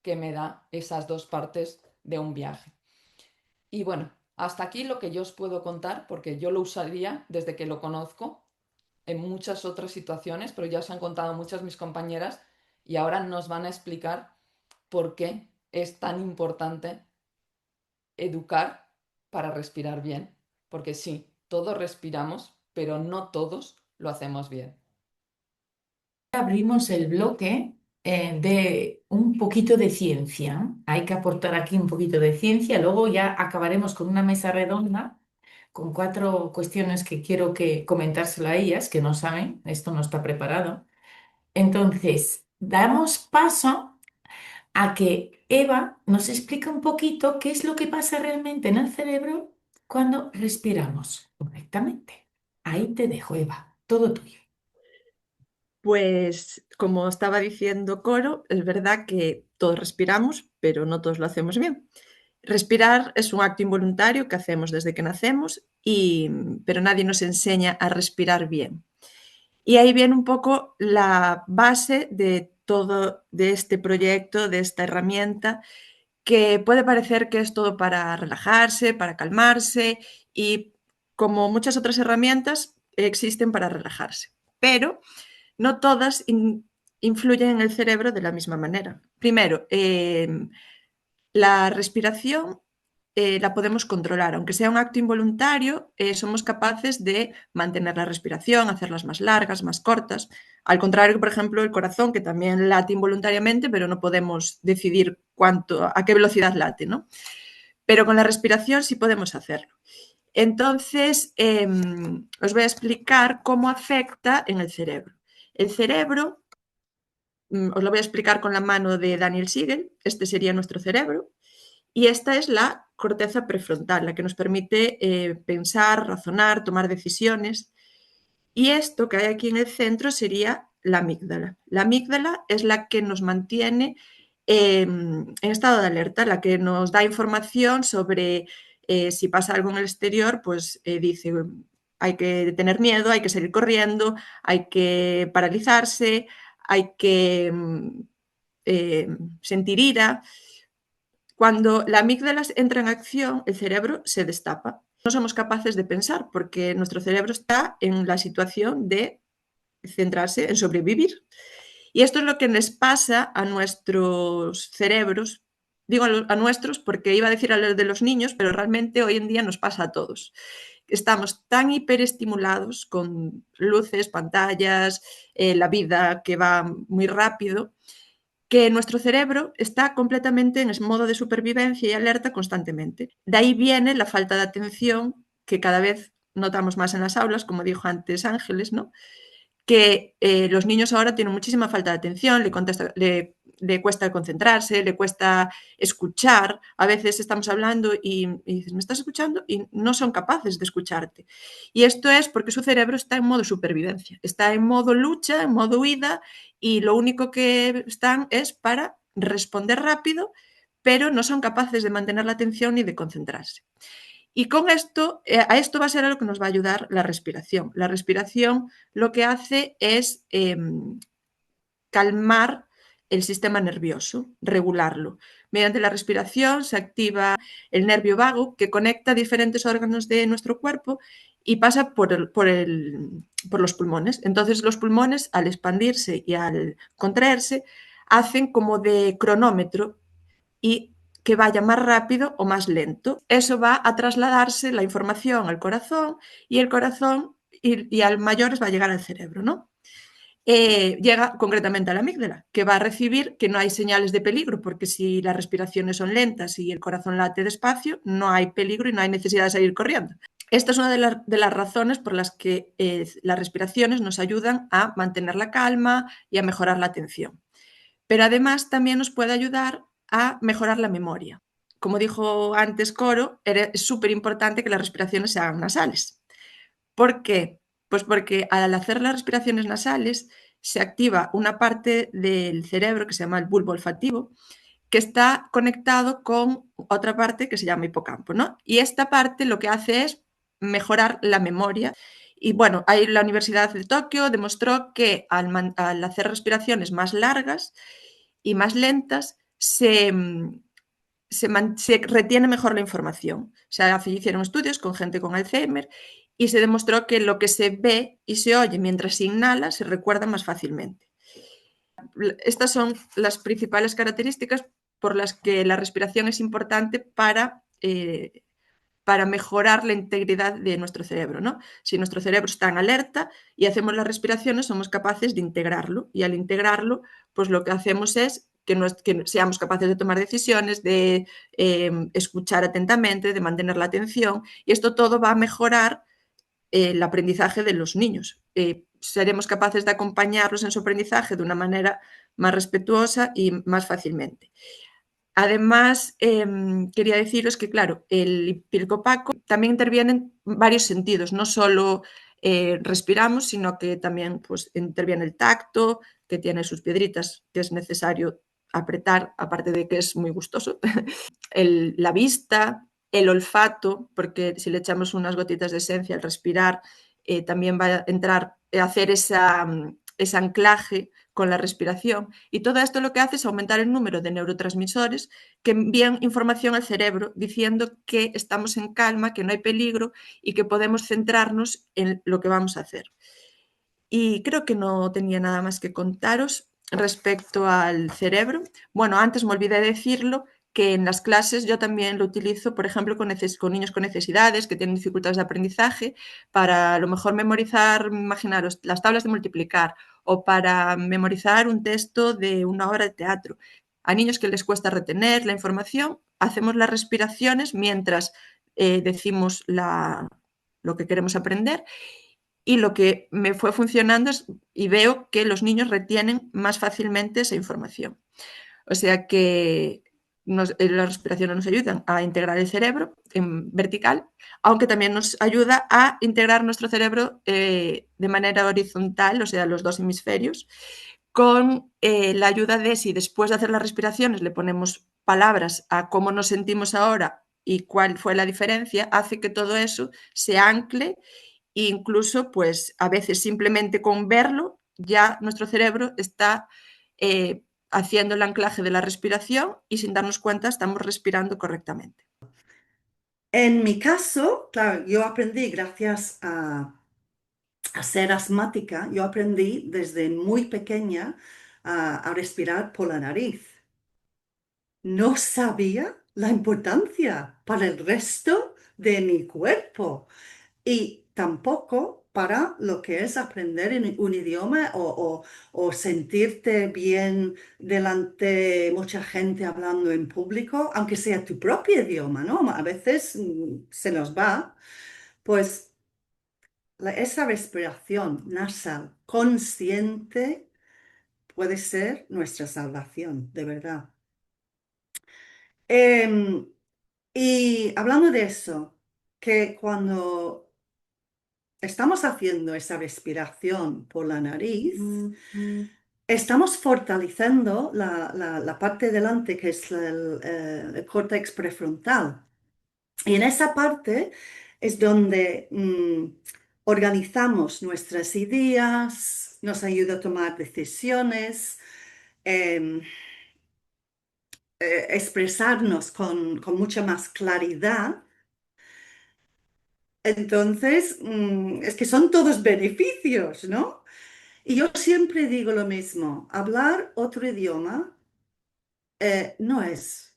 [SPEAKER 8] que me da esas dos partes de un viaje. Y bueno, hasta aquí lo que yo os puedo contar, porque yo lo usaría desde que lo conozco en muchas otras situaciones, pero ya os han contado muchas mis compañeras y ahora nos van a explicar por qué es tan importante educar para respirar bien, porque sí, todos respiramos, pero no todos lo hacemos bien.
[SPEAKER 2] Abrimos el bloque de un poquito de ciencia. Hay que aportar aquí un poquito de ciencia. Luego ya acabaremos con una mesa redonda con 4 cuestiones que quiero que comentárselo a ellas, que no saben, esto no está preparado. Entonces, damos paso a que Eva nos explique un poquito qué es lo que pasa realmente en el cerebro cuando respiramos correctamente. Ahí te dejo, Eva, todo tuyo.
[SPEAKER 4] Pues como estaba diciendo Coro, es verdad que todos respiramos, pero no todos lo hacemos bien. Respirar es un acto involuntario que hacemos desde que nacemos, pero nadie nos enseña a respirar bien. Y ahí viene un poco la base de todo de este proyecto, de esta herramienta, que puede parecer que es todo para relajarse, para calmarse y como muchas otras herramientas existen para relajarse. Pero no todas influyen en el cerebro de la misma manera. Primero, la respiración la podemos controlar. Aunque sea un acto involuntario, somos capaces de mantener la respiración, hacerlas más largas, más cortas. Al contrario que, por ejemplo, el corazón, que también late involuntariamente, pero no podemos decidir a qué velocidad late, ¿no? Pero con la respiración sí podemos hacerlo. Entonces, os voy a explicar cómo afecta en el cerebro. El cerebro, os lo voy a explicar con la mano de Daniel Siegel, este sería nuestro cerebro, y esta es la corteza prefrontal, la que nos permite pensar, razonar, tomar decisiones. Y esto que hay aquí en el centro sería la amígdala. La amígdala es la que nos mantiene en estado de alerta, la que nos da información sobre si pasa algo en el exterior, pues dice hay que tener miedo, hay que salir corriendo, hay que paralizarse, hay que sentir ira. Cuando la amígdala entra en acción, el cerebro se destapa. No somos capaces de pensar porque nuestro cerebro está en la situación de centrarse en sobrevivir. Y esto es lo que les pasa a nuestros cerebros. Digo a nuestros porque iba a decir a los de los niños, pero realmente hoy en día nos pasa a todos. Estamos tan hiperestimulados con luces, pantallas, la vida que va muy rápido, que nuestro cerebro está completamente en modo de supervivencia y alerta constantemente. De ahí viene la falta de atención que cada vez notamos más en las aulas, como dijo antes Ángeles, ¿no? Que los niños ahora tienen muchísima falta de atención, le cuesta concentrarse, le cuesta escuchar. A veces estamos hablando y dices, ¿me estás escuchando? Y no son capaces de escucharte. Y esto es porque su cerebro está en modo supervivencia, está en modo lucha, en modo huida, y lo único que están es para responder rápido, pero no son capaces de mantener la atención ni de concentrarse. Y con esto, a esto va a ser a lo que nos va a ayudar la respiración. La respiración lo que hace es calmar el sistema nervioso, regularlo. Mediante la respiración se activa el nervio vago que conecta diferentes órganos de nuestro cuerpo y pasa por los pulmones. Entonces los pulmones, al expandirse y al contraerse, hacen como de cronómetro y que vaya más rápido o más lento. Eso va a trasladarse la información al corazón y el corazón y al mayores va a llegar al cerebro, ¿no? llega concretamente a la amígdala, que va a recibir que no hay señales de peligro, porque si las respiraciones son lentas y el corazón late despacio, no hay peligro y no hay necesidad de salir corriendo. Esta es una de las razones por las que las respiraciones nos ayudan a mantener la calma y a mejorar la atención. Pero además también nos puede ayudar a mejorar la memoria. Como dijo antes Coro, es súper importante que las respiraciones se hagan nasales. ¿Por qué? Pues porque al hacer las respiraciones nasales se activa una parte del cerebro que se llama el bulbo olfativo, que está conectado con otra parte que se llama hipocampo, ¿no? Y esta parte lo que hace es mejorar la memoria. Y bueno, ahí la Universidad de Tokio demostró que al hacer respiraciones más largas y más lentas se retiene mejor la información. Hicieron estudios con gente con Alzheimer y se demostró que lo que se ve y se oye mientras se inhala se recuerda más fácilmente. Estas son las principales características por las que la respiración es importante para mejorar la integridad de nuestro cerebro, ¿no? Si nuestro cerebro está en alerta y hacemos las respiraciones, somos capaces de integrarlo y al integrarlo, pues lo que hacemos es que seamos capaces de tomar decisiones, de escuchar atentamente, de mantener la atención y esto todo va a mejorar el aprendizaje de los niños. Seremos capaces de acompañarlos en su aprendizaje de una manera más respetuosa y más fácilmente. Además, quería deciros que, claro, el pirocopaco también interviene en varios sentidos, no solo respiramos, sino que también pues, interviene el tacto, que tiene sus piedritas, que es necesario apretar, aparte de que es muy gustoso, la vista, el olfato, porque si le echamos unas gotitas de esencia al respirar, también va a entrar a hacer ese anclaje con la respiración. Y todo esto lo que hace es aumentar el número de neurotransmisores que envían información al cerebro diciendo que estamos en calma, que no hay peligro y que podemos centrarnos en lo que vamos a hacer. Y creo que no tenía nada más que contaros respecto al cerebro. Bueno, antes me olvidé de decirlo, que en las clases yo también lo utilizo, por ejemplo, con niños con necesidades, que tienen dificultades de aprendizaje, para a lo mejor memorizar, imaginaros, las tablas de multiplicar o para memorizar un texto de una obra de teatro. A niños que les cuesta retener la información, hacemos las respiraciones mientras decimos lo que queremos aprender y lo que me fue funcionando y veo que los niños retienen más fácilmente esa información. O sea que las respiraciones nos ayudan a integrar el cerebro en vertical, aunque también nos ayuda a integrar nuestro cerebro de manera horizontal, o sea, los dos hemisferios, con la ayuda de si después de hacer las respiraciones le ponemos palabras a cómo nos sentimos ahora y cuál fue la diferencia, hace que todo eso se ancle e incluso, pues a veces simplemente con verlo, ya nuestro cerebro está haciendo el anclaje de la respiración y sin darnos cuenta estamos respirando correctamente.
[SPEAKER 7] En mi caso, claro, yo aprendí gracias a ser asmática, yo aprendí desde muy pequeña a respirar por la nariz. No sabía la importancia para el resto de mi cuerpo y tampoco para lo que es aprender un idioma o sentirte bien delante de mucha gente hablando en público, aunque sea tu propio idioma, ¿no? A veces se nos va. Pues esa respiración nasal consciente puede ser nuestra salvación, de verdad. Y hablando de eso, que cuando estamos haciendo esa respiración por la nariz, estamos fortaleciendo la parte delante, que es el córtex prefrontal. Y en esa parte es donde organizamos nuestras ideas, nos ayuda a tomar decisiones, expresarnos con mucha más claridad. Entonces, es que son todos beneficios, ¿no? Y yo siempre digo lo mismo, hablar otro idioma no es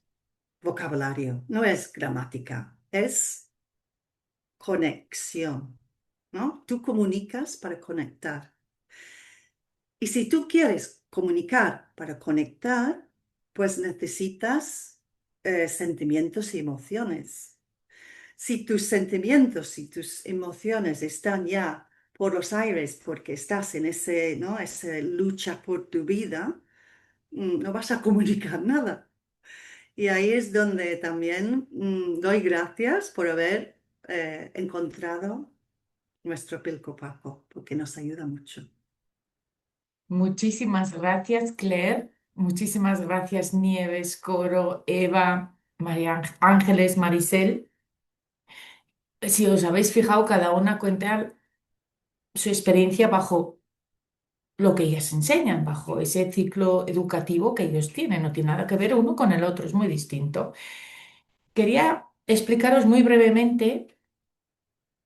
[SPEAKER 7] vocabulario, no es gramática, es conexión, ¿no? Tú comunicas para conectar. Y si tú quieres comunicar para conectar, pues necesitas sentimientos y emociones. Si tus sentimientos y tus emociones están ya por los aires porque estás en ese, ¿no? esa lucha por tu vida, no vas a comunicar nada. Y ahí es donde también doy gracias por haber encontrado nuestro Pilco Paco, porque nos ayuda mucho.
[SPEAKER 2] Muchísimas gracias, Claire. Muchísimas gracias, Nieves, Coro, Eva, María Ángeles, Marisel. Si os habéis fijado, cada una cuenta su experiencia bajo lo que ellas enseñan, bajo ese ciclo educativo que ellos tienen. No tiene nada que ver uno con el otro, es muy distinto. Quería explicaros muy brevemente.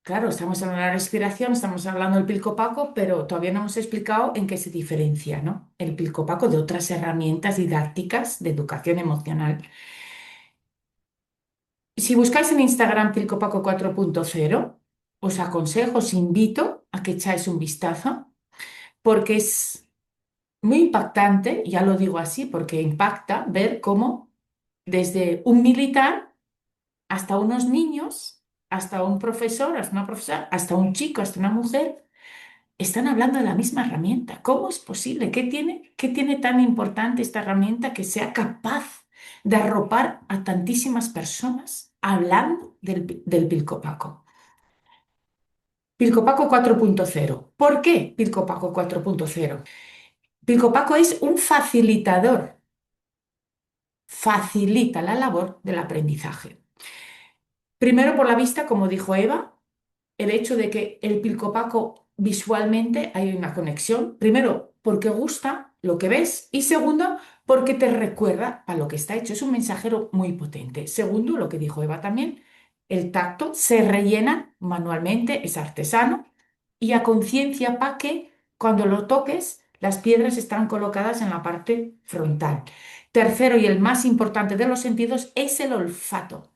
[SPEAKER 2] Claro, estamos hablando de la respiración, estamos hablando del pilcopaco, pero todavía no hemos explicado en qué se diferencia, ¿no? El pilcopaco de otras herramientas didácticas de educación emocional. Si buscáis en Instagram Pilcopaco 4.0, os aconsejo, os invito a que echáis un vistazo, porque es muy impactante, ya lo digo así, porque impacta ver cómo desde un militar hasta unos niños, hasta un profesor, hasta una profesora, hasta un chico, hasta una mujer, están hablando de la misma herramienta. ¿Cómo es posible? Qué tiene tan importante esta herramienta que sea capaz de arropar a tantísimas personas hablando del Pilcopaco? Pilcopaco 4.0. ¿Por qué Pilcopaco 4.0? Pilcopaco es un facilitador, facilita la labor del aprendizaje. Primero por la vista, como dijo Eva, el hecho de que el pilcopaco visualmente hay una conexión. Primero, porque gusta lo que ves y segundo, porque te recuerda a lo que está hecho. Es un mensajero muy potente. Segundo, lo que dijo Eva también, el tacto se rellena manualmente, es artesano y a conciencia para que cuando lo toques las piedras están colocadas en la parte frontal. Tercero y el más importante de los sentidos es el olfato.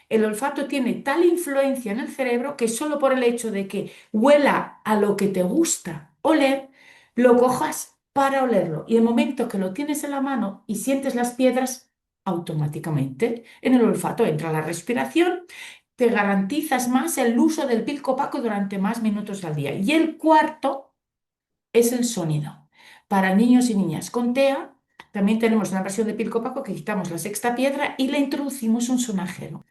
[SPEAKER 2] El olfato tiene tal influencia en el cerebro que solo por el hecho de que huela a lo que te gusta oler, lo cojas para olerlo. Y el momento que lo tienes en la mano y sientes las piedras, automáticamente en el olfato entra la respiración, te garantizas más el uso del pilco paco durante más minutos al día. Y el cuarto es el sonido. Para niños y niñas con TEA, también tenemos una versión de pilco paco que quitamos la sexta piedra y le introducimos un sonajero.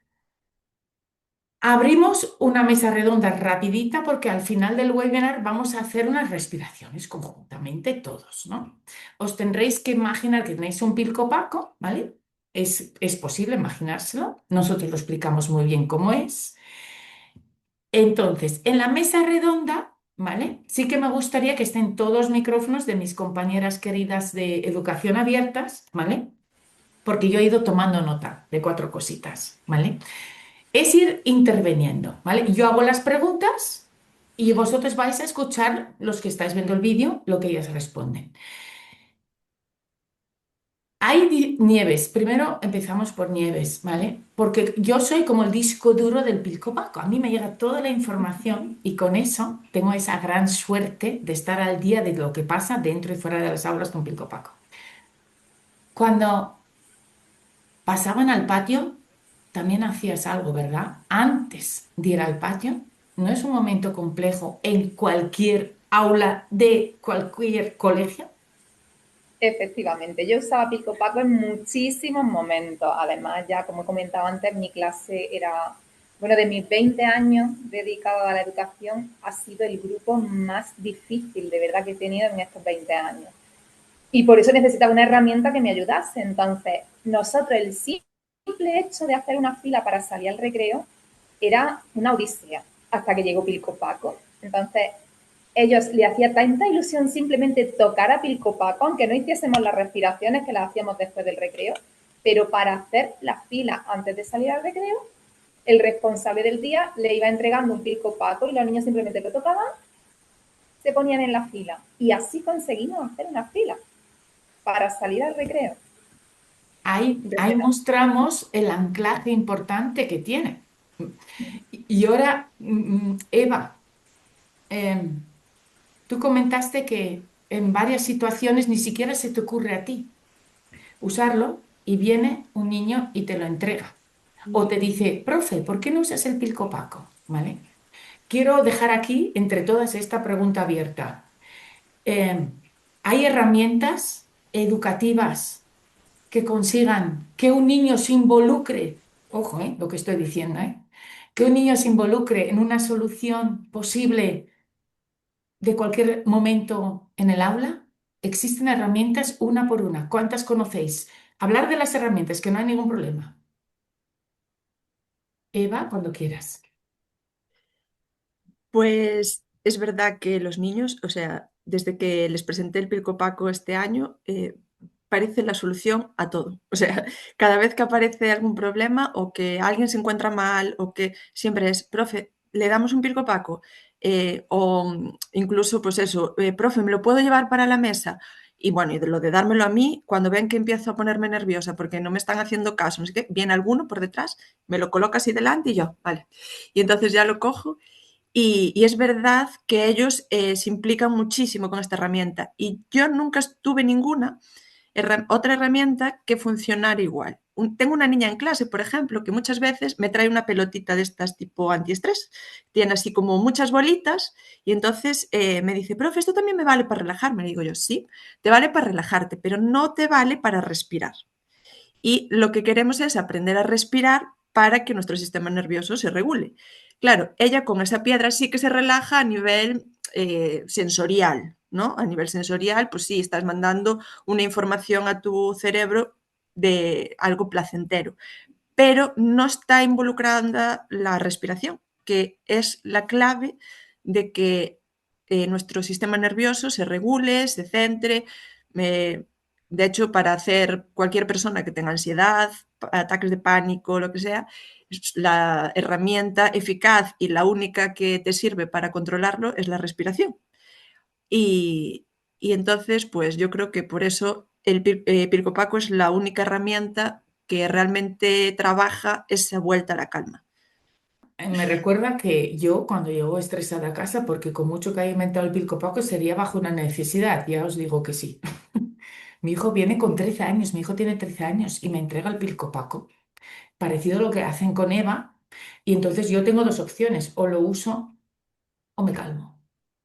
[SPEAKER 2] Abrimos una mesa redonda rapidita porque al final del webinar vamos a hacer unas respiraciones conjuntamente todos, ¿no? Os tendréis que imaginar que tenéis un pilcopaco, ¿vale? Es posible imaginárselo. Nosotros lo explicamos muy bien cómo es. Entonces, en la mesa redonda, ¿vale? Sí que me gustaría que estén todos los micrófonos de mis compañeras queridas de educación abiertas, ¿vale? Porque yo he ido tomando nota de 4 cositas, ¿vale? Es ir interviniendo, ¿vale? Yo hago las preguntas y vosotros vais a escuchar, los que estáis viendo el vídeo, lo que ellas responden. Hay Nieves, primero empezamos por Nieves, ¿vale? Porque yo soy como el disco duro del Pilcopaco, a mí me llega toda la información y con eso tengo esa gran suerte de estar al día de lo que pasa dentro y fuera de las aulas con Pilcopaco. Cuando pasaban al patio, también hacías algo, ¿verdad? Antes de ir al patio, no es un momento complejo en cualquier aula de cualquier colegio.
[SPEAKER 3] Efectivamente, yo usaba Pico Paco en muchísimos momentos. Además, ya como he comentado antes, mi clase era, bueno, de mis 20 años dedicados a la educación, ha sido el grupo más difícil de verdad que he tenido en estos 20 años. Y por eso necesitaba una herramienta que me ayudase. Entonces, nosotros, el simple hecho de hacer una fila para salir al recreo era una odisea hasta que llegó Pilco Paco. Entonces, ellos le hacía tanta ilusión simplemente tocar a Pilco Paco, aunque no hiciésemos las respiraciones que las hacíamos después del recreo, pero para hacer la fila antes de salir al recreo, el responsable del día le iba entregando un Pilco Paco y los niños simplemente lo tocaban, se ponían en la fila. Y así conseguimos hacer una fila para salir al recreo.
[SPEAKER 2] Ahí mostramos el anclaje importante que tiene. Y ahora, Eva, tú comentaste que en varias situaciones ni siquiera se te ocurre a ti usarlo y viene un niño y te lo entrega. O te dice, profe, ¿por qué no usas el pilcopaco? ¿Vale? Quiero dejar aquí, entre todas, esta pregunta abierta. Eh, ¿Hay herramientas educativas que consigan que un niño se involucre, ojo, lo que estoy diciendo, que un niño se involucre en una solución posible de cualquier momento en el aula? Existen herramientas una por una. ¿Cuántas conocéis? Hablar de las herramientas, que no hay ningún problema. Eva, cuando quieras.
[SPEAKER 4] Pues es verdad que los niños, o sea, desde que les presenté el Pilcopaco este año, parece la solución a todo. O sea, cada vez que aparece algún problema o que alguien se encuentra mal o que siempre es, profe, le damos un Pilcopaco. Incluso, pues eso, profe, ¿me lo puedo llevar para la mesa? Y bueno, y de lo de dármelo a mí, cuando ven que empiezo a ponerme nerviosa porque no me están haciendo caso, no sé qué, viene alguno por detrás, me lo coloca así delante y yo, vale. Y entonces ya lo cojo y es verdad que ellos se implican muchísimo con esta herramienta y yo nunca tuve ninguna otra herramienta que funcionara igual. Tengo una niña en clase, por ejemplo, que muchas veces me trae una pelotita de estas tipo antiestrés. Tiene así como muchas bolitas y entonces me dice, profe, ¿esto también me vale para relajarme? Le digo yo, sí, te vale para relajarte, pero no te vale para respirar. Y lo que queremos es aprender a respirar para que nuestro sistema nervioso se regule. Claro, ella con esa piedra sí que se relaja a nivel sensorial, ¿no? A nivel sensorial, pues sí, estás mandando una información a tu cerebro de algo placentero, pero no está involucrada la respiración, que es la clave de que nuestro sistema nervioso se regule, se centre. De hecho, para hacer cualquier persona que tenga ansiedad, ataques de pánico, lo que sea, la herramienta eficaz y la única que te sirve para controlarlo es la respiración. Y, y entonces, pues yo creo que por eso el Pircopaco es la única herramienta que realmente trabaja esa vuelta a la calma.
[SPEAKER 2] Me recuerda que yo cuando llego estresada a casa, porque con mucho que haya inventado el pilcopaco sería bajo una necesidad, ya os digo que sí. Mi hijo viene con 13 años, mi hijo tiene 13 años y me entrega el pilcopaco, parecido a lo que hacen con Eva, y entonces yo tengo dos opciones, o lo uso o me calmo.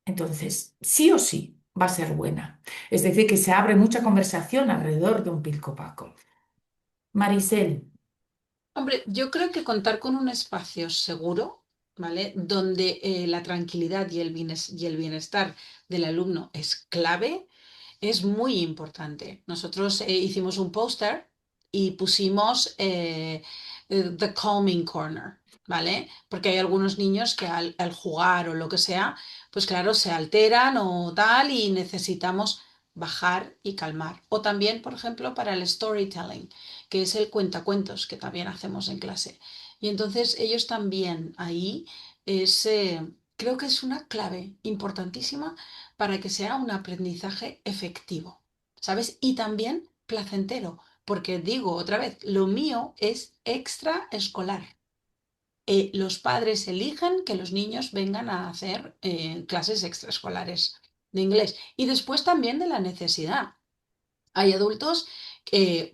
[SPEAKER 2] Entonces, sí o sí va a ser buena. Es decir, que se abre mucha conversación alrededor de un pilcopaco. Maricel,
[SPEAKER 5] Hombre, yo creo que contar con un espacio seguro, ¿vale? Donde la tranquilidad y y el bienestar del alumno es clave, es muy importante. Nosotros hicimos un póster y pusimos The Calming Corner, ¿vale? Porque hay algunos niños que al jugar o lo que sea, pues claro, se alteran o tal y necesitamos bajar y calmar. O también, por ejemplo, para el storytelling, que es el cuentacuentos que también hacemos en clase. Y entonces ellos también ahí es, creo que es una clave importantísima para que sea un aprendizaje efectivo, ¿sabes? Y también placentero, porque digo otra vez, lo mío es extraescolar. Los padres eligen que los niños vengan a hacer clases extraescolares de inglés y después también de la necesidad. Hay adultos, de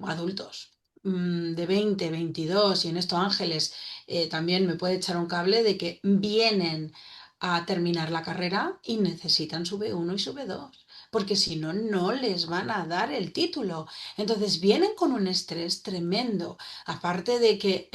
[SPEAKER 5] 20, 22 y en esto Ángeles también me puede echar un cable de que vienen a terminar la carrera y necesitan su B1 y su B2, porque si no, no les van a dar el título. Entonces vienen con un estrés tremendo, aparte de que,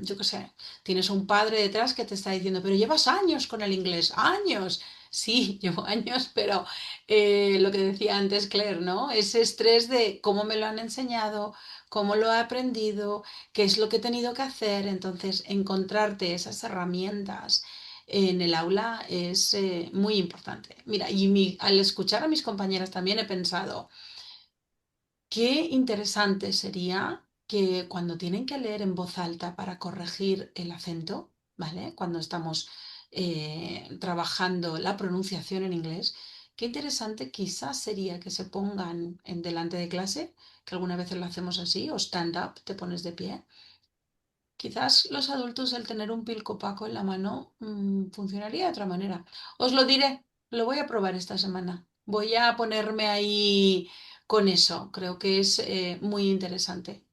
[SPEAKER 5] yo qué sé, tienes un padre detrás que te está diciendo, pero llevas años con el inglés, años. Sí, llevo años, pero lo que decía antes Claire, ¿no? Ese estrés de cómo me lo han enseñado, cómo lo he aprendido, qué es lo que he tenido que hacer. Entonces, encontrarte esas herramientas en el aula es muy importante. Mira, y al escuchar a mis compañeras también he pensado, qué interesante sería que cuando tienen que leer en voz alta para corregir el acento, ¿vale? Cuando estamos trabajando la pronunciación en inglés, qué interesante quizás sería que se pongan en delante de clase, que algunas veces lo hacemos así, o stand up, te pones de pie. Quizás los adultos el tener un pilcopaco en la mano funcionaría de otra manera. Os lo diré, lo voy a probar esta semana. Voy a ponerme ahí con eso. Creo que es muy interesante.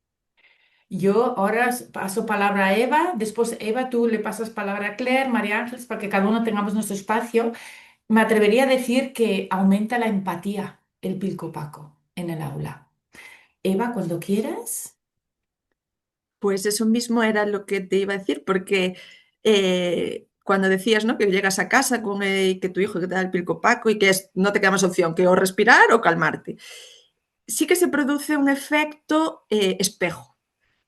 [SPEAKER 2] Yo ahora paso palabra a Eva, después Eva, tú le pasas palabra a Claire, María Ángeles, para que cada uno tengamos nuestro espacio. Me atrevería a decir que aumenta la empatía el Pilco Paco en el aula. Eva, cuando quieras.
[SPEAKER 4] Pues eso mismo era lo que te iba a decir, porque cuando decías, ¿no? Que llegas a casa con que tu hijo que te da el pilco paco y que no te queda más opción que o respirar o calmarte. Sí que se produce un efecto espejo,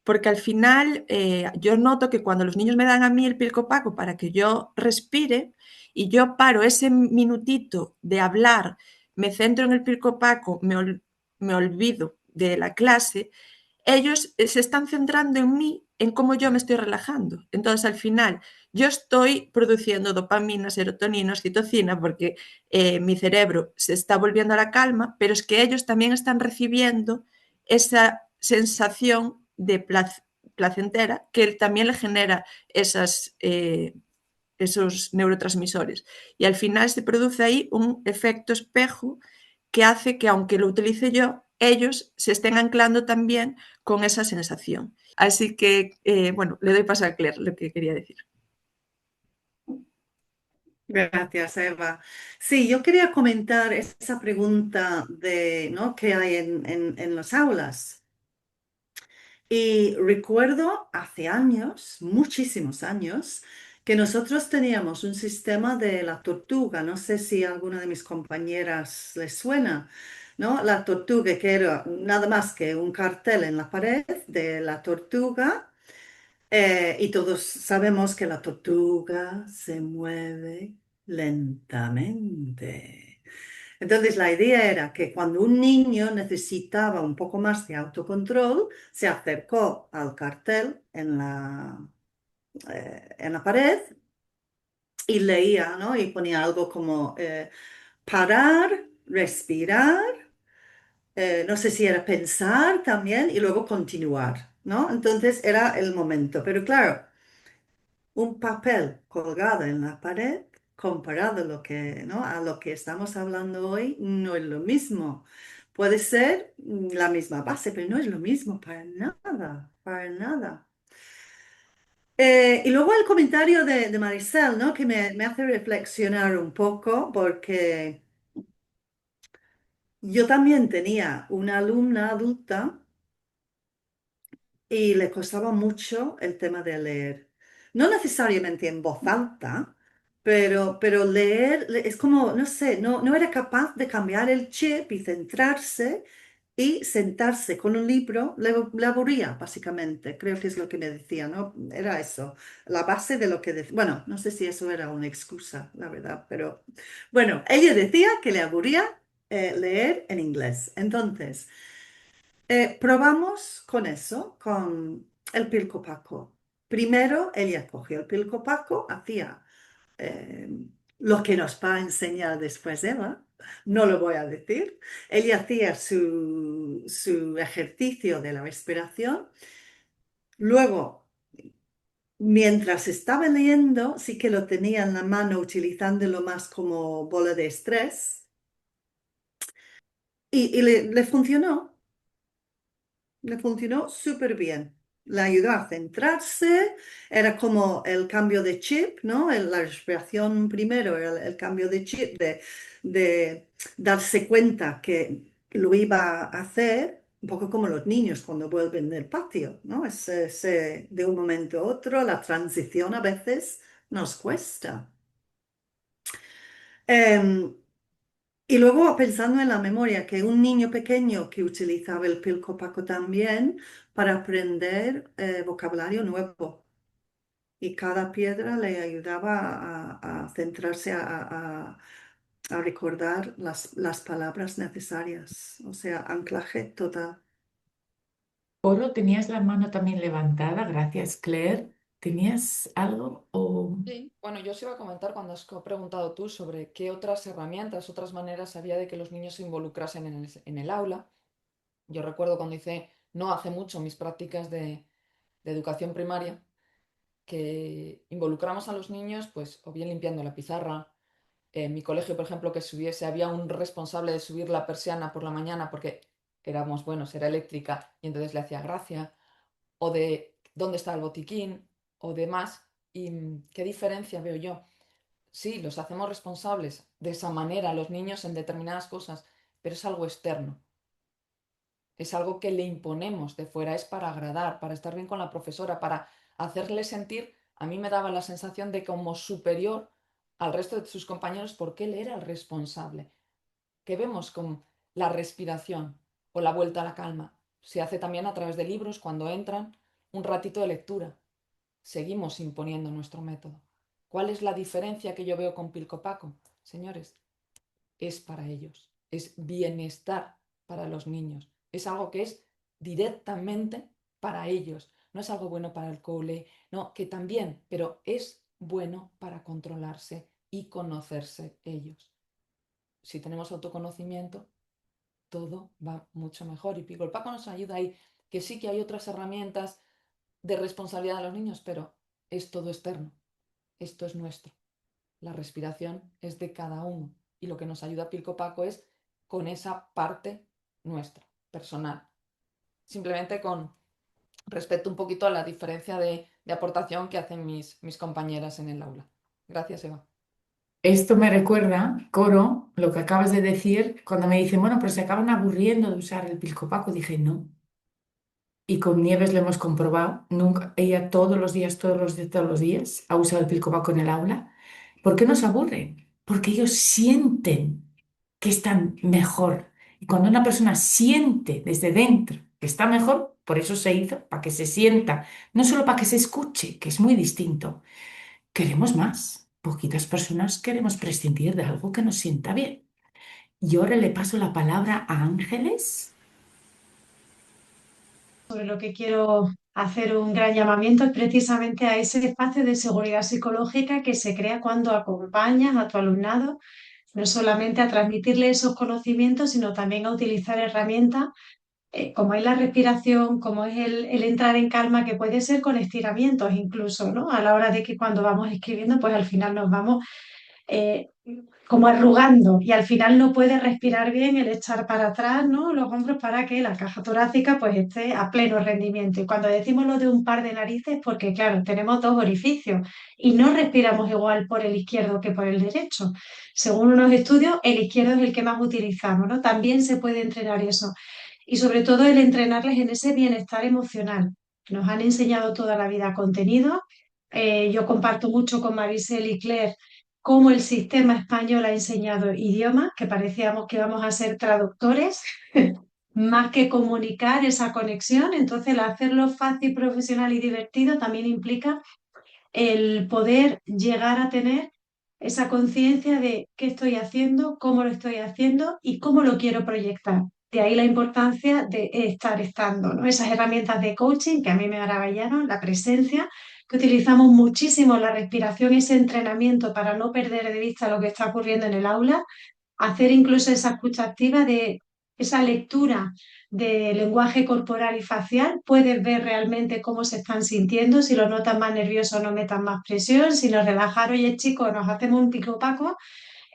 [SPEAKER 4] porque al final yo noto que cuando los niños me dan a mí el pilco paco para que yo respire y yo paro ese minutito de hablar, me centro en el pilco paco, me olvido de la clase, ellos se están centrando en mí, en cómo yo me estoy relajando. Entonces, al final, yo estoy produciendo dopamina, serotonina, oxitocina, porque mi cerebro se está volviendo a la calma, pero es que ellos también están recibiendo esa sensación de placentera que también le genera esos neurotransmisores. Y al final se produce ahí un efecto espejo que hace que, aunque lo utilice yo, ellos se estén anclando también con esa sensación. Así que, bueno, le doy paso a Claire lo que quería decir.
[SPEAKER 7] Gracias, Eva. Sí, yo quería comentar esa pregunta de, ¿no? ¿Qué hay en las aulas? Y recuerdo hace años, muchísimos años, que nosotros teníamos un sistema de la tortuga. No sé si a alguna de mis compañeras les suena, ¿no? La tortuga, que era nada más que un cartel en la pared de la tortuga. Y todos sabemos que la tortuga se mueve lentamente. Entonces, la idea era que cuando un niño necesitaba un poco más de autocontrol, se acercó al cartel en la pared y leía, ¿no? Y ponía algo como parar, respirar, no sé si era pensar también y luego continuar, ¿no? Entonces era el momento. Pero claro, un papel colgado en la pared comparado ¿no? a lo que estamos hablando hoy, no es lo mismo. Puede ser la misma base, pero no es lo mismo para nada, para nada. Y luego el comentario de Maricel, ¿no? Que me hace reflexionar un poco, porque yo también tenía una alumna adulta y le costaba mucho el tema de leer. No necesariamente en voz alta, pero leer es como, no sé, no era capaz de cambiar el chip y centrarse y sentarse con un libro, le aburría básicamente, creo que es lo que me decía, ¿no? Era eso, la base de lo que decía. Bueno, no sé si eso era una excusa, la verdad, pero bueno, ella decía que le aburría leer en inglés. Entonces... probamos con eso, con el pilco paco. Primero, ella cogió el pilco paco, hacía eh, lo que nos va a enseñar después Eva, no lo voy a decir. Ella hacía su ejercicio de la respiración. Luego, mientras estaba leyendo, sí que lo tenía en la mano utilizándolo más como bola de estrés y le funcionó. Le funcionó súper bien. Le ayudó a centrarse, era como el cambio de chip, ¿no? La respiración primero era el cambio de chip, de darse cuenta que lo iba a hacer, un poco como los niños cuando vuelven del patio, ¿no? De un momento a otro, la transición a veces nos cuesta. Em, y luego pensando en la memoria, que un niño pequeño que utilizaba el Pilco Paco también para aprender vocabulario nuevo. Y cada piedra le ayudaba a centrarse, a recordar las palabras necesarias. O sea, anclaje total.
[SPEAKER 2] Oro, tenías la mano también levantada, gracias, Claire. ¿Tenías algo o...?
[SPEAKER 8] Sí, bueno, yo os iba a comentar cuando has preguntado tú sobre qué otras herramientas, otras maneras había de que los niños se involucrasen en el aula. Yo recuerdo cuando hice, no hace mucho, mis prácticas de educación primaria, que involucramos a los niños, pues, o bien limpiando la pizarra, En mi colegio, por ejemplo, que había un responsable de subir la persiana por la mañana porque éramos, bueno, era eléctrica y entonces le hacía gracia, o de dónde está el botiquín, o demás. ¿Y qué diferencia veo yo? Sí, los hacemos responsables de esa manera, los niños en determinadas cosas, pero es algo externo. Es algo que le imponemos de fuera, es para agradar, para estar bien con la profesora, para hacerle sentir, a mí me daba la sensación de como superior al resto de sus compañeros porque él era el responsable. Que vemos con la respiración o la vuelta a la calma. Se hace también a través de libros cuando entran, un ratito de lectura. Seguimos imponiendo nuestro método. ¿Cuál es la diferencia que yo veo con Pilco Paco? Señores, es para ellos, es bienestar para los niños, es algo que es directamente para ellos, no es algo bueno para el cole, no, que también, pero es bueno para controlarse y conocerse ellos. Si tenemos autoconocimiento, todo va mucho mejor. Y Pilco Paco nos ayuda ahí, que sí que hay otras herramientas de responsabilidad de los niños, pero es todo externo, esto es nuestro. La respiración es de cada uno y lo que nos ayuda Pilco Paco es con esa parte nuestra, personal. Simplemente con respecto un poquito a la diferencia de aportación que hacen mis compañeras en el aula. Gracias, Eva.
[SPEAKER 2] Esto me recuerda, Coro, lo que acabas de decir, cuando me dicen, bueno, pero se acaban aburriendo de usar el pilcopaco. Dije, no. Y con Nieves lo hemos comprobado. Nunca, ella todos los días ha usado el pilcopaco en el aula. ¿Por qué no se aburren? Porque ellos sienten que están mejor. Y cuando una persona siente desde dentro que está mejor, por eso se hizo, para que se sienta, no solo para que se escuche, que es muy distinto. Queremos más. Poquitas personas queremos prescindir de algo que nos sienta bien. Y ahora le paso la palabra a Ángeles.
[SPEAKER 6] Sobre lo que quiero hacer un gran llamamiento es precisamente a ese espacio de seguridad psicológica que se crea cuando acompañas a tu alumnado, no solamente a transmitirle esos conocimientos, sino también a utilizar herramientas como es la respiración, como es el entrar en calma, que puede ser con estiramientos incluso, ¿no? A la hora de que cuando vamos escribiendo, pues al final nos vamos eh, como arrugando y al final no puedes respirar bien el echar para atrás, ¿no? Los hombros para que la caja torácica pues esté a pleno rendimiento. Y cuando decimos lo de un par de narices, porque claro, tenemos dos orificios y no respiramos igual por el izquierdo que por el derecho. Según unos estudios, el izquierdo es el que más utilizamos, ¿no? También se puede entrenar eso. Y sobre todo el entrenarles en ese bienestar emocional. Nos han enseñado toda la vida contenido. Yo comparto mucho con Marisel y Claire cómo el sistema español ha enseñado idiomas, que parecíamos que íbamos a ser traductores, más que comunicar esa conexión. Entonces, el hacerlo fácil, profesional y divertido también implica el poder llegar a tener esa conciencia de qué estoy haciendo, cómo lo estoy haciendo y cómo lo quiero proyectar. De ahí la importancia de estar estando, ¿no? Esas herramientas de coaching que a mí me maravillaron, la presencia, que utilizamos muchísimo, la respiración, ese entrenamiento para no perder de vista lo que está ocurriendo en el aula, hacer incluso esa escucha activa de esa lectura de lenguaje corporal y facial, puedes ver realmente cómo se están sintiendo, si los notan más nerviosos no metan más presión, si nos relajar, oye chicos, nos hacemos un pico paco.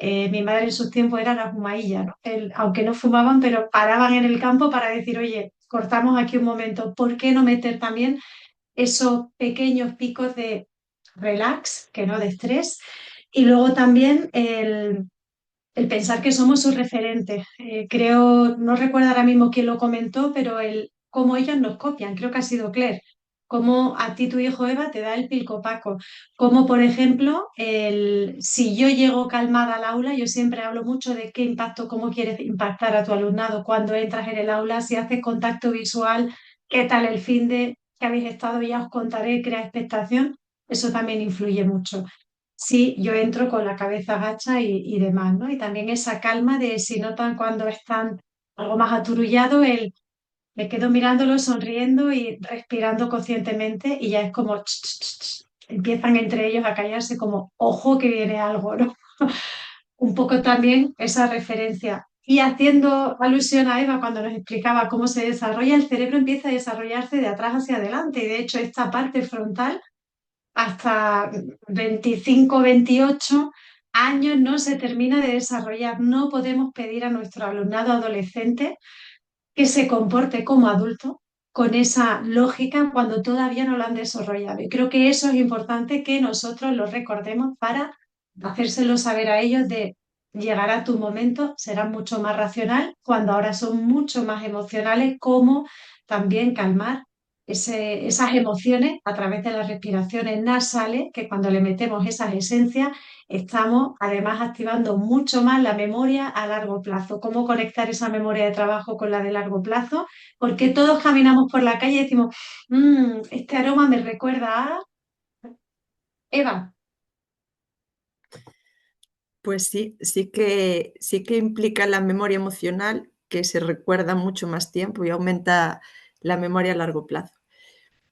[SPEAKER 6] Mi madre en sus tiempos era la fumailla, ¿no? Aunque no fumaban, pero paraban en el campo para decir, oye, cortamos aquí un momento, ¿por qué no meter también esos pequeños picos de relax, que no de estrés? Y luego también el pensar que somos sus referentes. Creo, no recuerdo ahora mismo quién lo comentó, pero cómo ellos nos copian, creo que ha sido Claire, cómo a ti tu hijo Eva te da el pilcopaco, como por ejemplo, si yo llego calmada al aula, yo siempre hablo mucho de qué impacto, cómo quieres impactar a tu alumnado cuando entras en el aula, si haces contacto visual, qué tal el fin de que habéis estado, ya os contaré, crea expectación, eso también influye mucho. Sí, yo entro con la cabeza gacha y demás, ¿no? Y también esa calma de si notan cuando están algo más aturullado, me quedo mirándolo, sonriendo y respirando conscientemente y ya es como empiezan entre ellos a callarse como, ojo que viene algo, ¿no? Un poco también esa referencia. Y haciendo alusión a Eva cuando nos explicaba cómo se desarrolla, el cerebro empieza a desarrollarse de atrás hacia adelante y de hecho esta parte frontal hasta 25, 28 años no se termina de desarrollar. No podemos pedir a nuestro alumnado adolescente que se comporte como adulto con esa lógica cuando todavía no lo han desarrollado. Y creo que eso es importante que nosotros lo recordemos para hacérselo saber a ellos de llegará tu momento, serás mucho más racional, cuando ahora son mucho más emocionales, como también calmar esas emociones a través de las respiraciones nasales, que cuando le metemos esas esencias estamos además activando mucho más la memoria a largo plazo. ¿Cómo conectar esa memoria de trabajo con la de largo plazo? Porque todos caminamos por la calle y decimos, este aroma me recuerda a Eva.
[SPEAKER 4] Pues sí, sí que implica la memoria emocional, que se recuerda mucho más tiempo y aumenta la memoria a largo plazo.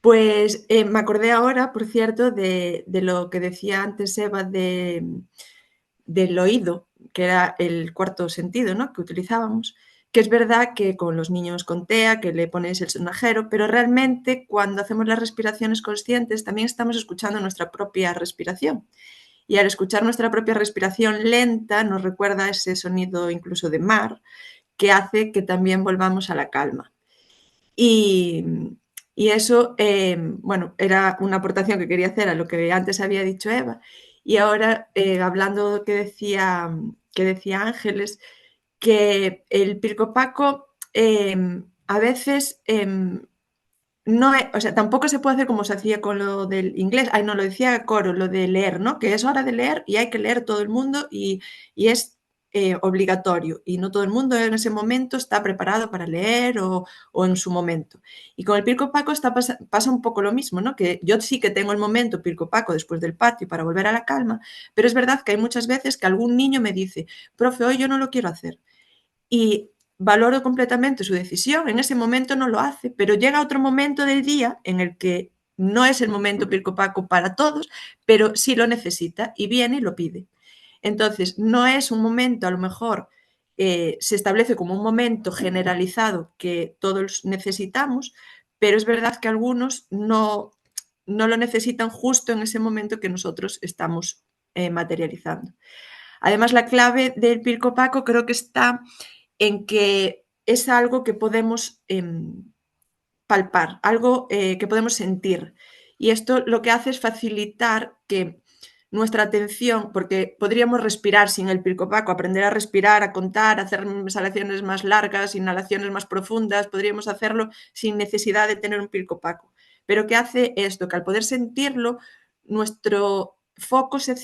[SPEAKER 4] Pues me acordé ahora, por cierto, de lo que decía antes Eva del oído, que era el cuarto sentido, ¿no?, que utilizábamos, que es verdad que con los niños con TEA, que le pones el sonajero, pero realmente cuando hacemos las respiraciones conscientes también estamos escuchando nuestra propia respiración. Y al escuchar nuestra propia respiración lenta nos recuerda ese sonido incluso de mar, que hace que también volvamos a la calma. Y, y eso, bueno, era una aportación que quería hacer a lo que antes había dicho Eva. Y ahora, hablando que decía Ángeles, que el Pirco-Paco a veces no o sea, tampoco se puede hacer como se hacía con lo del inglés. Ay, no, lo decía Coro, lo de leer, ¿no? Que es hora de leer y hay que leer todo el mundo y es obligatorio. Y no todo el mundo en ese momento está preparado para leer o en su momento. Y con el Pirco Paco pasa un poco lo mismo, ¿no? Que yo sí que tengo el momento Pirco Paco después del patio para volver a la calma, pero es verdad que hay muchas veces que algún niño me dice, profe, hoy yo no lo quiero hacer. Y valoro completamente su decisión, en ese momento no lo hace, pero llega otro momento del día en el que no es el momento Pirco-Paco para todos, pero sí lo necesita y viene y lo pide. Entonces, no es un momento, a lo mejor se establece como un momento generalizado que todos necesitamos, pero es verdad que algunos no lo necesitan justo en ese momento que nosotros estamos materializando. Además, la clave del Pirco-Paco creo que está en que es algo que podemos palpar, algo que podemos sentir. Y esto lo que hace es facilitar que nuestra atención, porque podríamos respirar sin el Pirco-Paco, aprender a respirar, a contar, a hacer exhalaciones más largas, inhalaciones más profundas, podríamos hacerlo sin necesidad de tener un Pirco-Paco. Pero ¿qué hace esto? Que al poder sentirlo, nuestro foco o sea,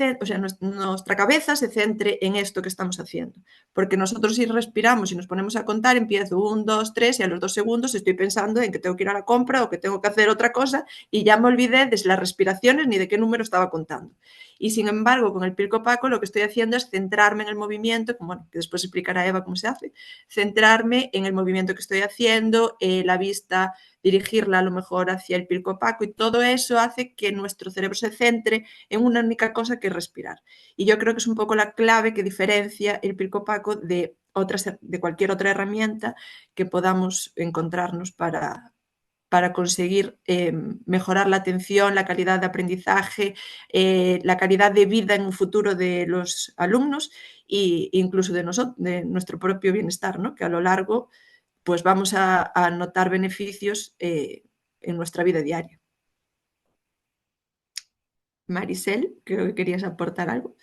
[SPEAKER 4] nuestra cabeza se centre en esto que estamos haciendo. Porque nosotros si respiramos y nos ponemos a contar, empiezo 1, 2, 3 y a los 2 segundos estoy pensando en que tengo que ir a la compra o que tengo que hacer otra cosa y ya me olvidé de las respiraciones ni de qué número estaba contando. Y sin embargo, con el Pirco-Paco lo que estoy haciendo es centrarme en el movimiento, como, bueno, que después explicará Eva cómo se hace, centrarme en el movimiento que estoy haciendo, la vista dirigirla a lo mejor hacia el Pirco-Paco y todo eso hace que nuestro cerebro se centre en una única cosa que es respirar. Y yo creo que es un poco la clave que diferencia el Pirco-Paco de cualquier otra herramienta que podamos encontrarnos para conseguir mejorar la atención, la calidad de aprendizaje, la calidad de vida en un futuro de los alumnos e incluso de nuestro propio bienestar, ¿no? Que a lo largo pues vamos a notar beneficios en nuestra vida diaria. Maricel, creo que querías aportar algo.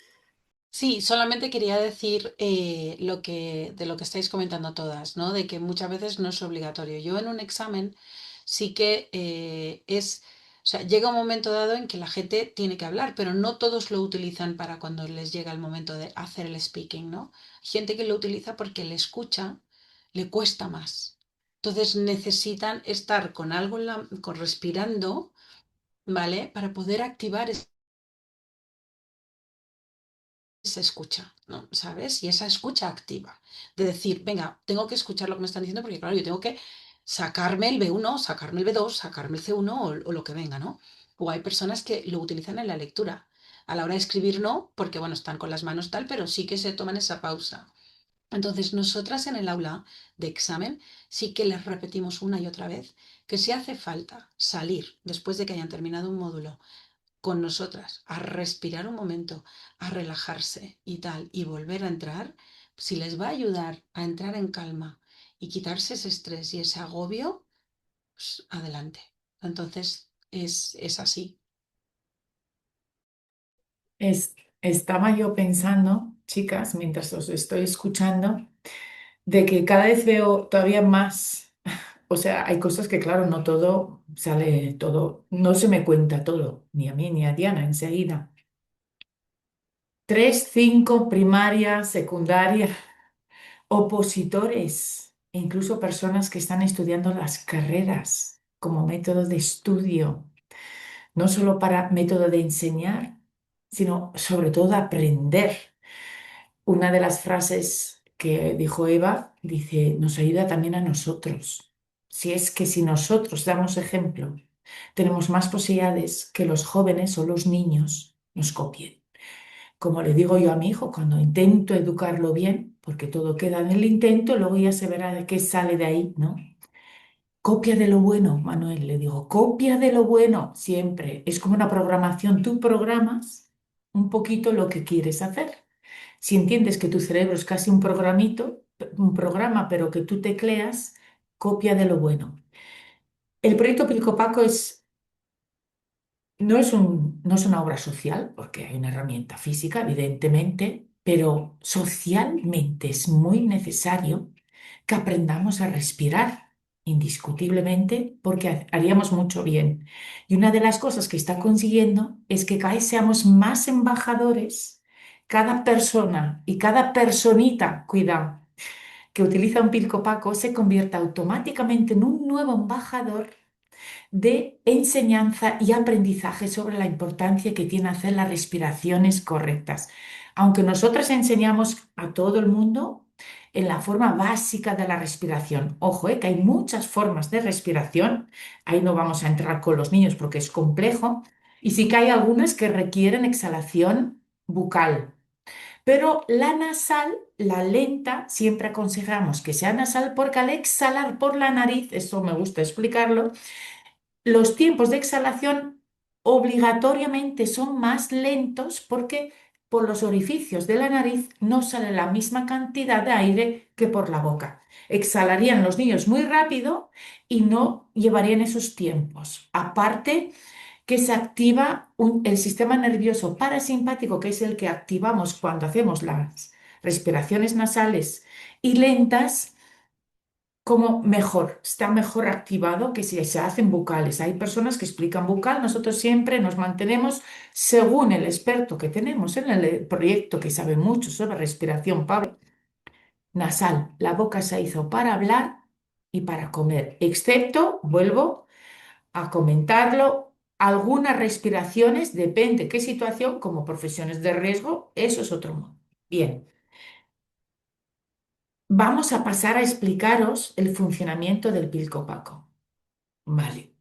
[SPEAKER 5] Sí, solamente quería decir de lo que estáis comentando todas, ¿no? De que muchas veces no es obligatorio. Yo en un examen sí que o sea, llega un momento dado en que la gente tiene que hablar, pero no todos lo utilizan para cuando les llega el momento de hacer el speaking, ¿no? Hay gente que lo utiliza porque le escucha, le cuesta más. Entonces necesitan estar con algo, con respirando, ¿vale? Para poder activar esa escucha, ¿no? ¿Sabes? Y esa escucha activa, de decir, venga, tengo que escuchar lo que me están diciendo porque, claro, yo tengo que sacarme el B1, sacarme el B2, sacarme el C1 o lo que venga, ¿no? O hay personas que lo utilizan en la lectura. A la hora de escribir no, porque, bueno, están con las manos tal, pero sí que se toman esa pausa. Entonces, nosotras en el aula de examen sí que les repetimos una y otra vez que si hace falta salir después de que hayan terminado un módulo con nosotras, a respirar un momento, a relajarse y tal, y volver a entrar, si les va a ayudar a entrar en calma y quitarse ese estrés y ese agobio, pues adelante. Entonces es así.
[SPEAKER 2] Estaba yo pensando, chicas, mientras os estoy escuchando, de que cada vez veo todavía más, o sea, hay cosas que, claro, no todo sale, todo, no se me cuenta todo, ni a mí ni a Diana enseguida. 3, 5, primaria, secundaria, opositores, e incluso personas que están estudiando las carreras como método de estudio, no solo para método de enseñar, sino sobre todo de aprender. Una de las frases que dijo Eva dice, nos ayuda también a nosotros. Si es que si nosotros damos ejemplo, tenemos más posibilidades que los jóvenes o los niños nos copien. Como le digo yo a mi hijo, cuando intento educarlo bien, porque todo queda en el intento, luego ya se verá de qué sale de ahí, ¿no? Copia de lo bueno, Manuel, le digo, copia de lo bueno, siempre. Es como una programación, tú programas un poquito lo que quieres hacer. Si entiendes que tu cerebro es casi un programito, un programa, pero que tú tecleas, copia de lo bueno. El proyecto Pilcopaco no es una obra social, porque hay una herramienta física, evidentemente, pero socialmente es muy necesario que aprendamos a respirar, indiscutiblemente, porque haríamos mucho bien. Y una de las cosas que está consiguiendo es que cada vez seamos más embajadores, cada persona y cada personita, cuidado, que utiliza un Pilcopaco se convierta automáticamente en un nuevo embajador de enseñanza y aprendizaje sobre la importancia que tiene hacer las respiraciones correctas. Aunque nosotros enseñamos a todo el mundo en la forma básica de la respiración. Ojo, que hay muchas formas de respiración. Ahí no vamos a entrar con los niños porque es complejo. Y sí que hay algunas que requieren exhalación bucal. Pero la nasal, la lenta, siempre aconsejamos que sea nasal porque al exhalar por la nariz, esto me gusta explicarlo, los tiempos de exhalación obligatoriamente son más lentos porque por los orificios de la nariz no sale la misma cantidad de aire que por la boca. Exhalarían los niños muy rápido y no llevarían esos tiempos. Aparte que se activa el sistema nervioso parasimpático, que es el que activamos cuando hacemos las respiraciones nasales y lentas, como mejor, está mejor activado que si se hacen bucales. Hay personas que explican bucal, nosotros siempre nos mantenemos según el experto que tenemos en el proyecto que sabe mucho sobre respiración, Pablo, nasal. La boca se hizo para hablar y para comer, excepto, vuelvo a comentarlo, algunas respiraciones, depende qué situación, como profesiones de riesgo, eso es otro mundo. Bien. Vamos a pasar a explicaros el funcionamiento del Pilcopaco. Vale.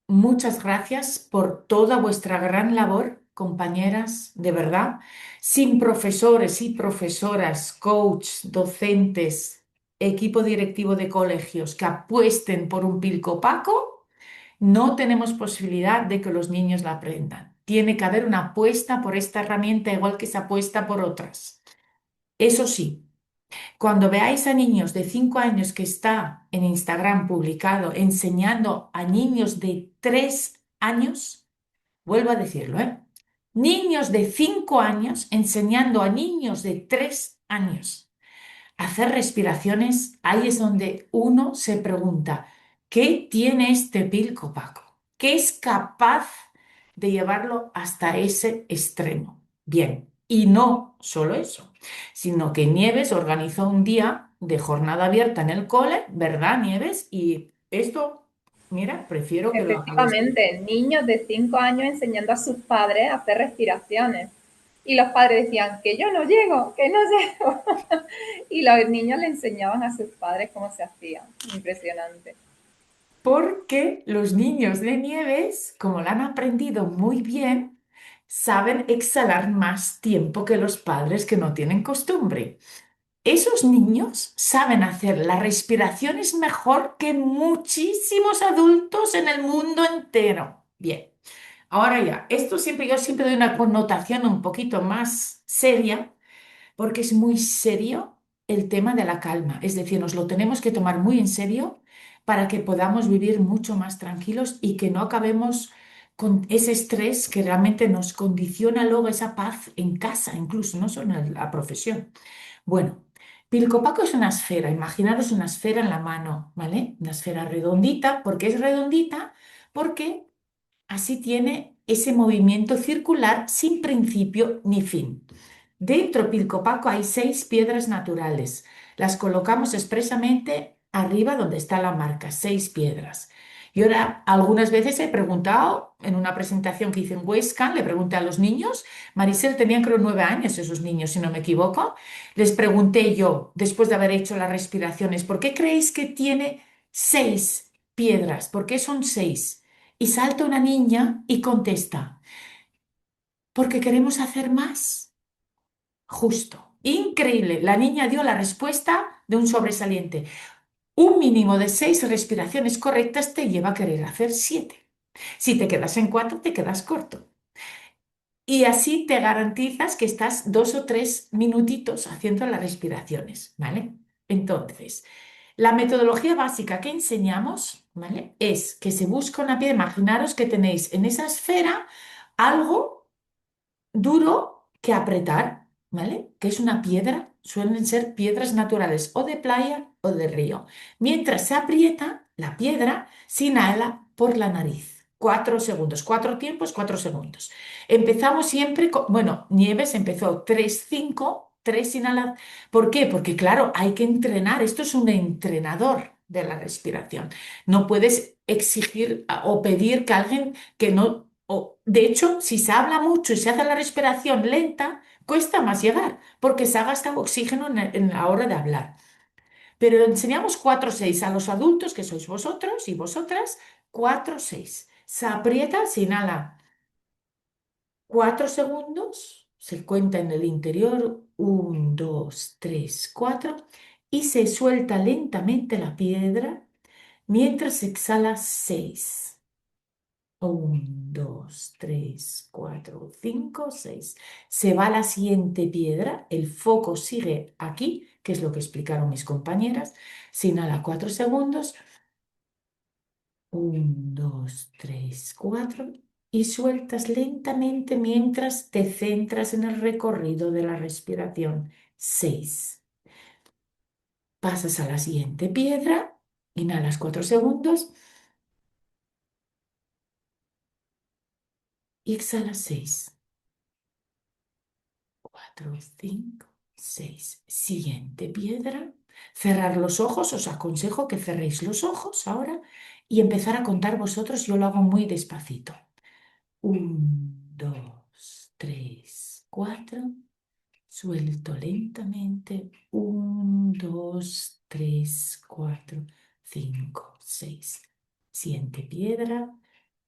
[SPEAKER 2] Muchas gracias por toda vuestra gran labor, compañeras, de verdad. Sin profesores y profesoras, coach, docentes, equipo directivo de colegios que apuesten por un Pilcopaco, no tenemos posibilidad de que los niños la aprendan. Tiene que haber una apuesta por esta herramienta igual que se apuesta por otras. Eso sí. Cuando veáis a niños de 5 años que está en Instagram publicado enseñando a niños de 3 años, vuelvo a decirlo, ¿eh? Niños de 5 años enseñando a niños de 3 años a hacer respiraciones, ahí es donde uno se pregunta, ¿qué tiene este Pilco Paco? ¿Qué es capaz de llevarlo hasta ese extremo? Bien, y no solo eso, sino que Nieves organizó un día de jornada abierta en el cole, ¿verdad, Nieves? Y esto, mira, prefiero que lo hagáis.
[SPEAKER 3] Efectivamente, niños de 5 años enseñando a sus padres a hacer respiraciones. Y los padres decían que yo no llego, que no llego. Y los niños le enseñaban a sus padres cómo se hacía. Impresionante.
[SPEAKER 2] Porque los niños de Nieves, como lo han aprendido muy bien, saben exhalar más tiempo que los padres que no tienen costumbre. Esos niños saben hacer las respiraciones mejor que muchísimos adultos en el mundo entero. Bien, Ahora ya, yo siempre doy una connotación un poquito más seria porque es muy serio el tema de la calma. Es decir, nos lo tenemos que tomar muy en serio para que podamos vivir mucho más tranquilos y que no acabemos con ese estrés que realmente nos condiciona luego esa paz en casa, incluso, no solo en la profesión. Bueno, Pilcopaco es una esfera, imaginaros una esfera en la mano, ¿vale? Una esfera redondita, ¿por qué es redondita? Porque así tiene ese movimiento circular sin principio ni fin. Dentro Pilcopaco hay 6 piedras naturales. Las colocamos expresamente arriba donde está la marca, 6 piedras. Y ahora, algunas veces he preguntado, en una presentación que hice en Huesca, le pregunté a los niños, Marisel tenían creo 9 años esos niños, si no me equivoco, les pregunté yo, después de haber hecho las respiraciones, ¿por qué creéis que tiene 6 piedras? ¿Por qué son 6? Y salta una niña y contesta, porque queremos hacer más. Justo. Increíble. La niña dio la respuesta de un sobresaliente. Un mínimo de 6 respiraciones correctas te lleva a querer hacer 7. Si te quedas en 4, te quedas corto. Y así te garantizas que estás 2 o 3 minutitos haciendo las respiraciones, ¿vale? Entonces, la metodología básica que enseñamos, ¿vale? Es que se busca una piedra. Imaginaros que tenéis en esa esfera algo duro que apretar, ¿vale? Que es una piedra, suelen ser piedras naturales o de playa o de río. Mientras se aprieta la piedra, se inhala por la nariz. 4 segundos, 4 tiempos, 4 segundos. Empezamos siempre con, bueno, Nieves empezó 3, 5, 3 inhalar. ¿Por qué? Porque claro, hay que entrenar. Esto es un entrenador de la respiración. No puedes exigir o pedir que alguien que no de hecho, si se habla mucho y se hace la respiración lenta, cuesta más llegar, porque se ha gastado oxígeno en la hora de hablar. Pero enseñamos 4-6 a los adultos, que sois vosotros y vosotras, 4-6. Se aprieta, se inhala 4 segundos, se cuenta en el interior, 1, 2, 3, 4, y se suelta lentamente la piedra mientras se exhala 6. 1, 2, 3, 4, 5, 6. Se va a la siguiente piedra, el foco sigue aquí, que es lo que explicaron mis compañeras. Se inhala 4 segundos. 1, 2, 3, 4. Y sueltas lentamente mientras te centras en el recorrido de la respiración. 6. Pasas a la siguiente piedra, inhalas 4 segundos y exhalas 6. 4, 5, 6. Siguiente piedra. Cerrar los ojos. Os aconsejo que cerréis los ojos ahora y empezar a contar vosotros. Yo lo hago muy despacito. 1, 2, 3, 4. Suelto lentamente. 1, 2, 3, 4, 5, 6. Siguiente piedra.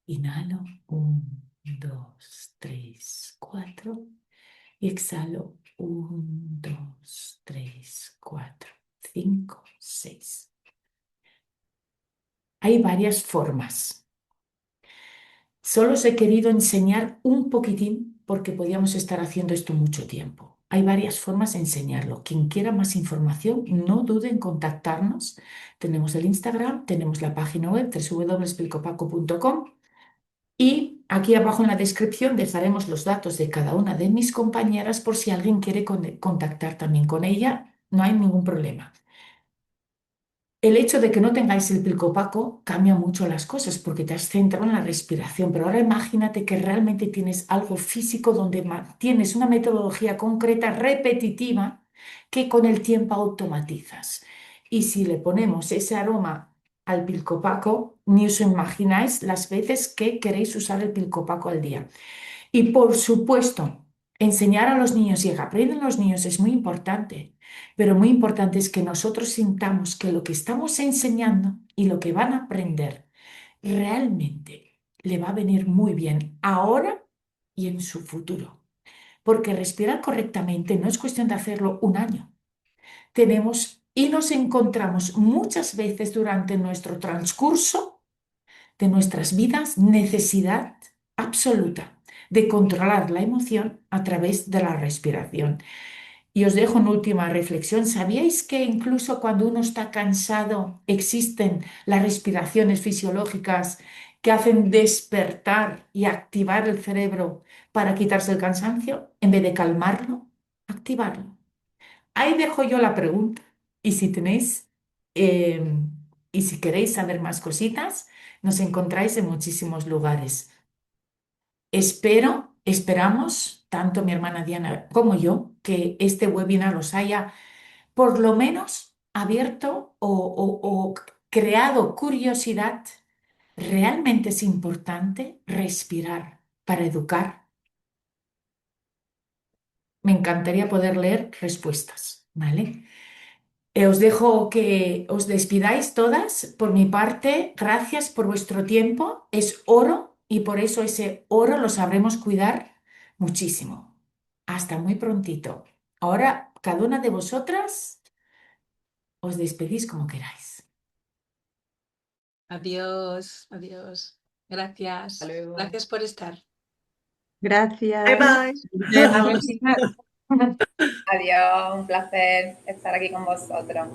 [SPEAKER 2] Inhalo. 1, 2, 3, 4. Y exhalo 1, 2, 3, 4, 5, 6. Hay varias formas. Solo os he querido enseñar un poquitín porque podíamos estar haciendo esto mucho tiempo. Hay varias formas de enseñarlo. Quien quiera más información, no dude en contactarnos. Tenemos el Instagram, tenemos la página web www.pilcopaco.com. Y aquí abajo en la descripción dejaremos los datos de cada una de mis compañeras por si alguien quiere contactar también con ella, no hay ningún problema. El hecho de que no tengáis el pico opaco cambia mucho las cosas porque te has centrado en la respiración, pero ahora imagínate que realmente tienes algo físico donde tienes una metodología concreta, repetitiva, que con el tiempo automatizas. Y si le ponemos ese aroma al pilco opaco, ni os imagináis las veces que queréis usar el pilco opaco al día. Y por supuesto, enseñar a los niños y que aprendan los niños es muy importante, pero muy importante es que nosotros sintamos que lo que estamos enseñando y lo que van a aprender realmente le va a venir muy bien ahora y en su futuro. Porque respirar correctamente no es cuestión de hacerlo un año. Tenemos y nos encontramos muchas veces durante nuestro transcurso de nuestras vidas necesidad absoluta de controlar la emoción a través de la respiración. Y os dejo una última reflexión. ¿Sabíais que incluso cuando uno está cansado existen las respiraciones fisiológicas que hacen despertar y activar el cerebro para quitarse el cansancio en vez de calmarlo? Activarlo. Ahí dejo yo la pregunta. Y si tenéis, eh, y si queréis saber más cositas, nos encontráis en muchísimos lugares. Esperamos, tanto mi hermana Diana como yo, que este webinar os haya por lo menos abierto o creado curiosidad. ¿Realmente es importante respirar para educar? Me encantaría poder leer respuestas, ¿vale? Os dejo que os despidáis todas. Por mi parte, gracias por vuestro tiempo. Es oro y por eso ese oro lo sabremos cuidar muchísimo. Hasta muy prontito. Ahora, cada una de vosotras os despedís como queráis.
[SPEAKER 5] Adiós, adiós. Gracias.
[SPEAKER 8] Hasta luego.
[SPEAKER 5] Gracias por estar.
[SPEAKER 4] Gracias.
[SPEAKER 7] Bye bye.
[SPEAKER 6] Venga, besitos.
[SPEAKER 3] Adiós, un placer estar aquí con vosotros.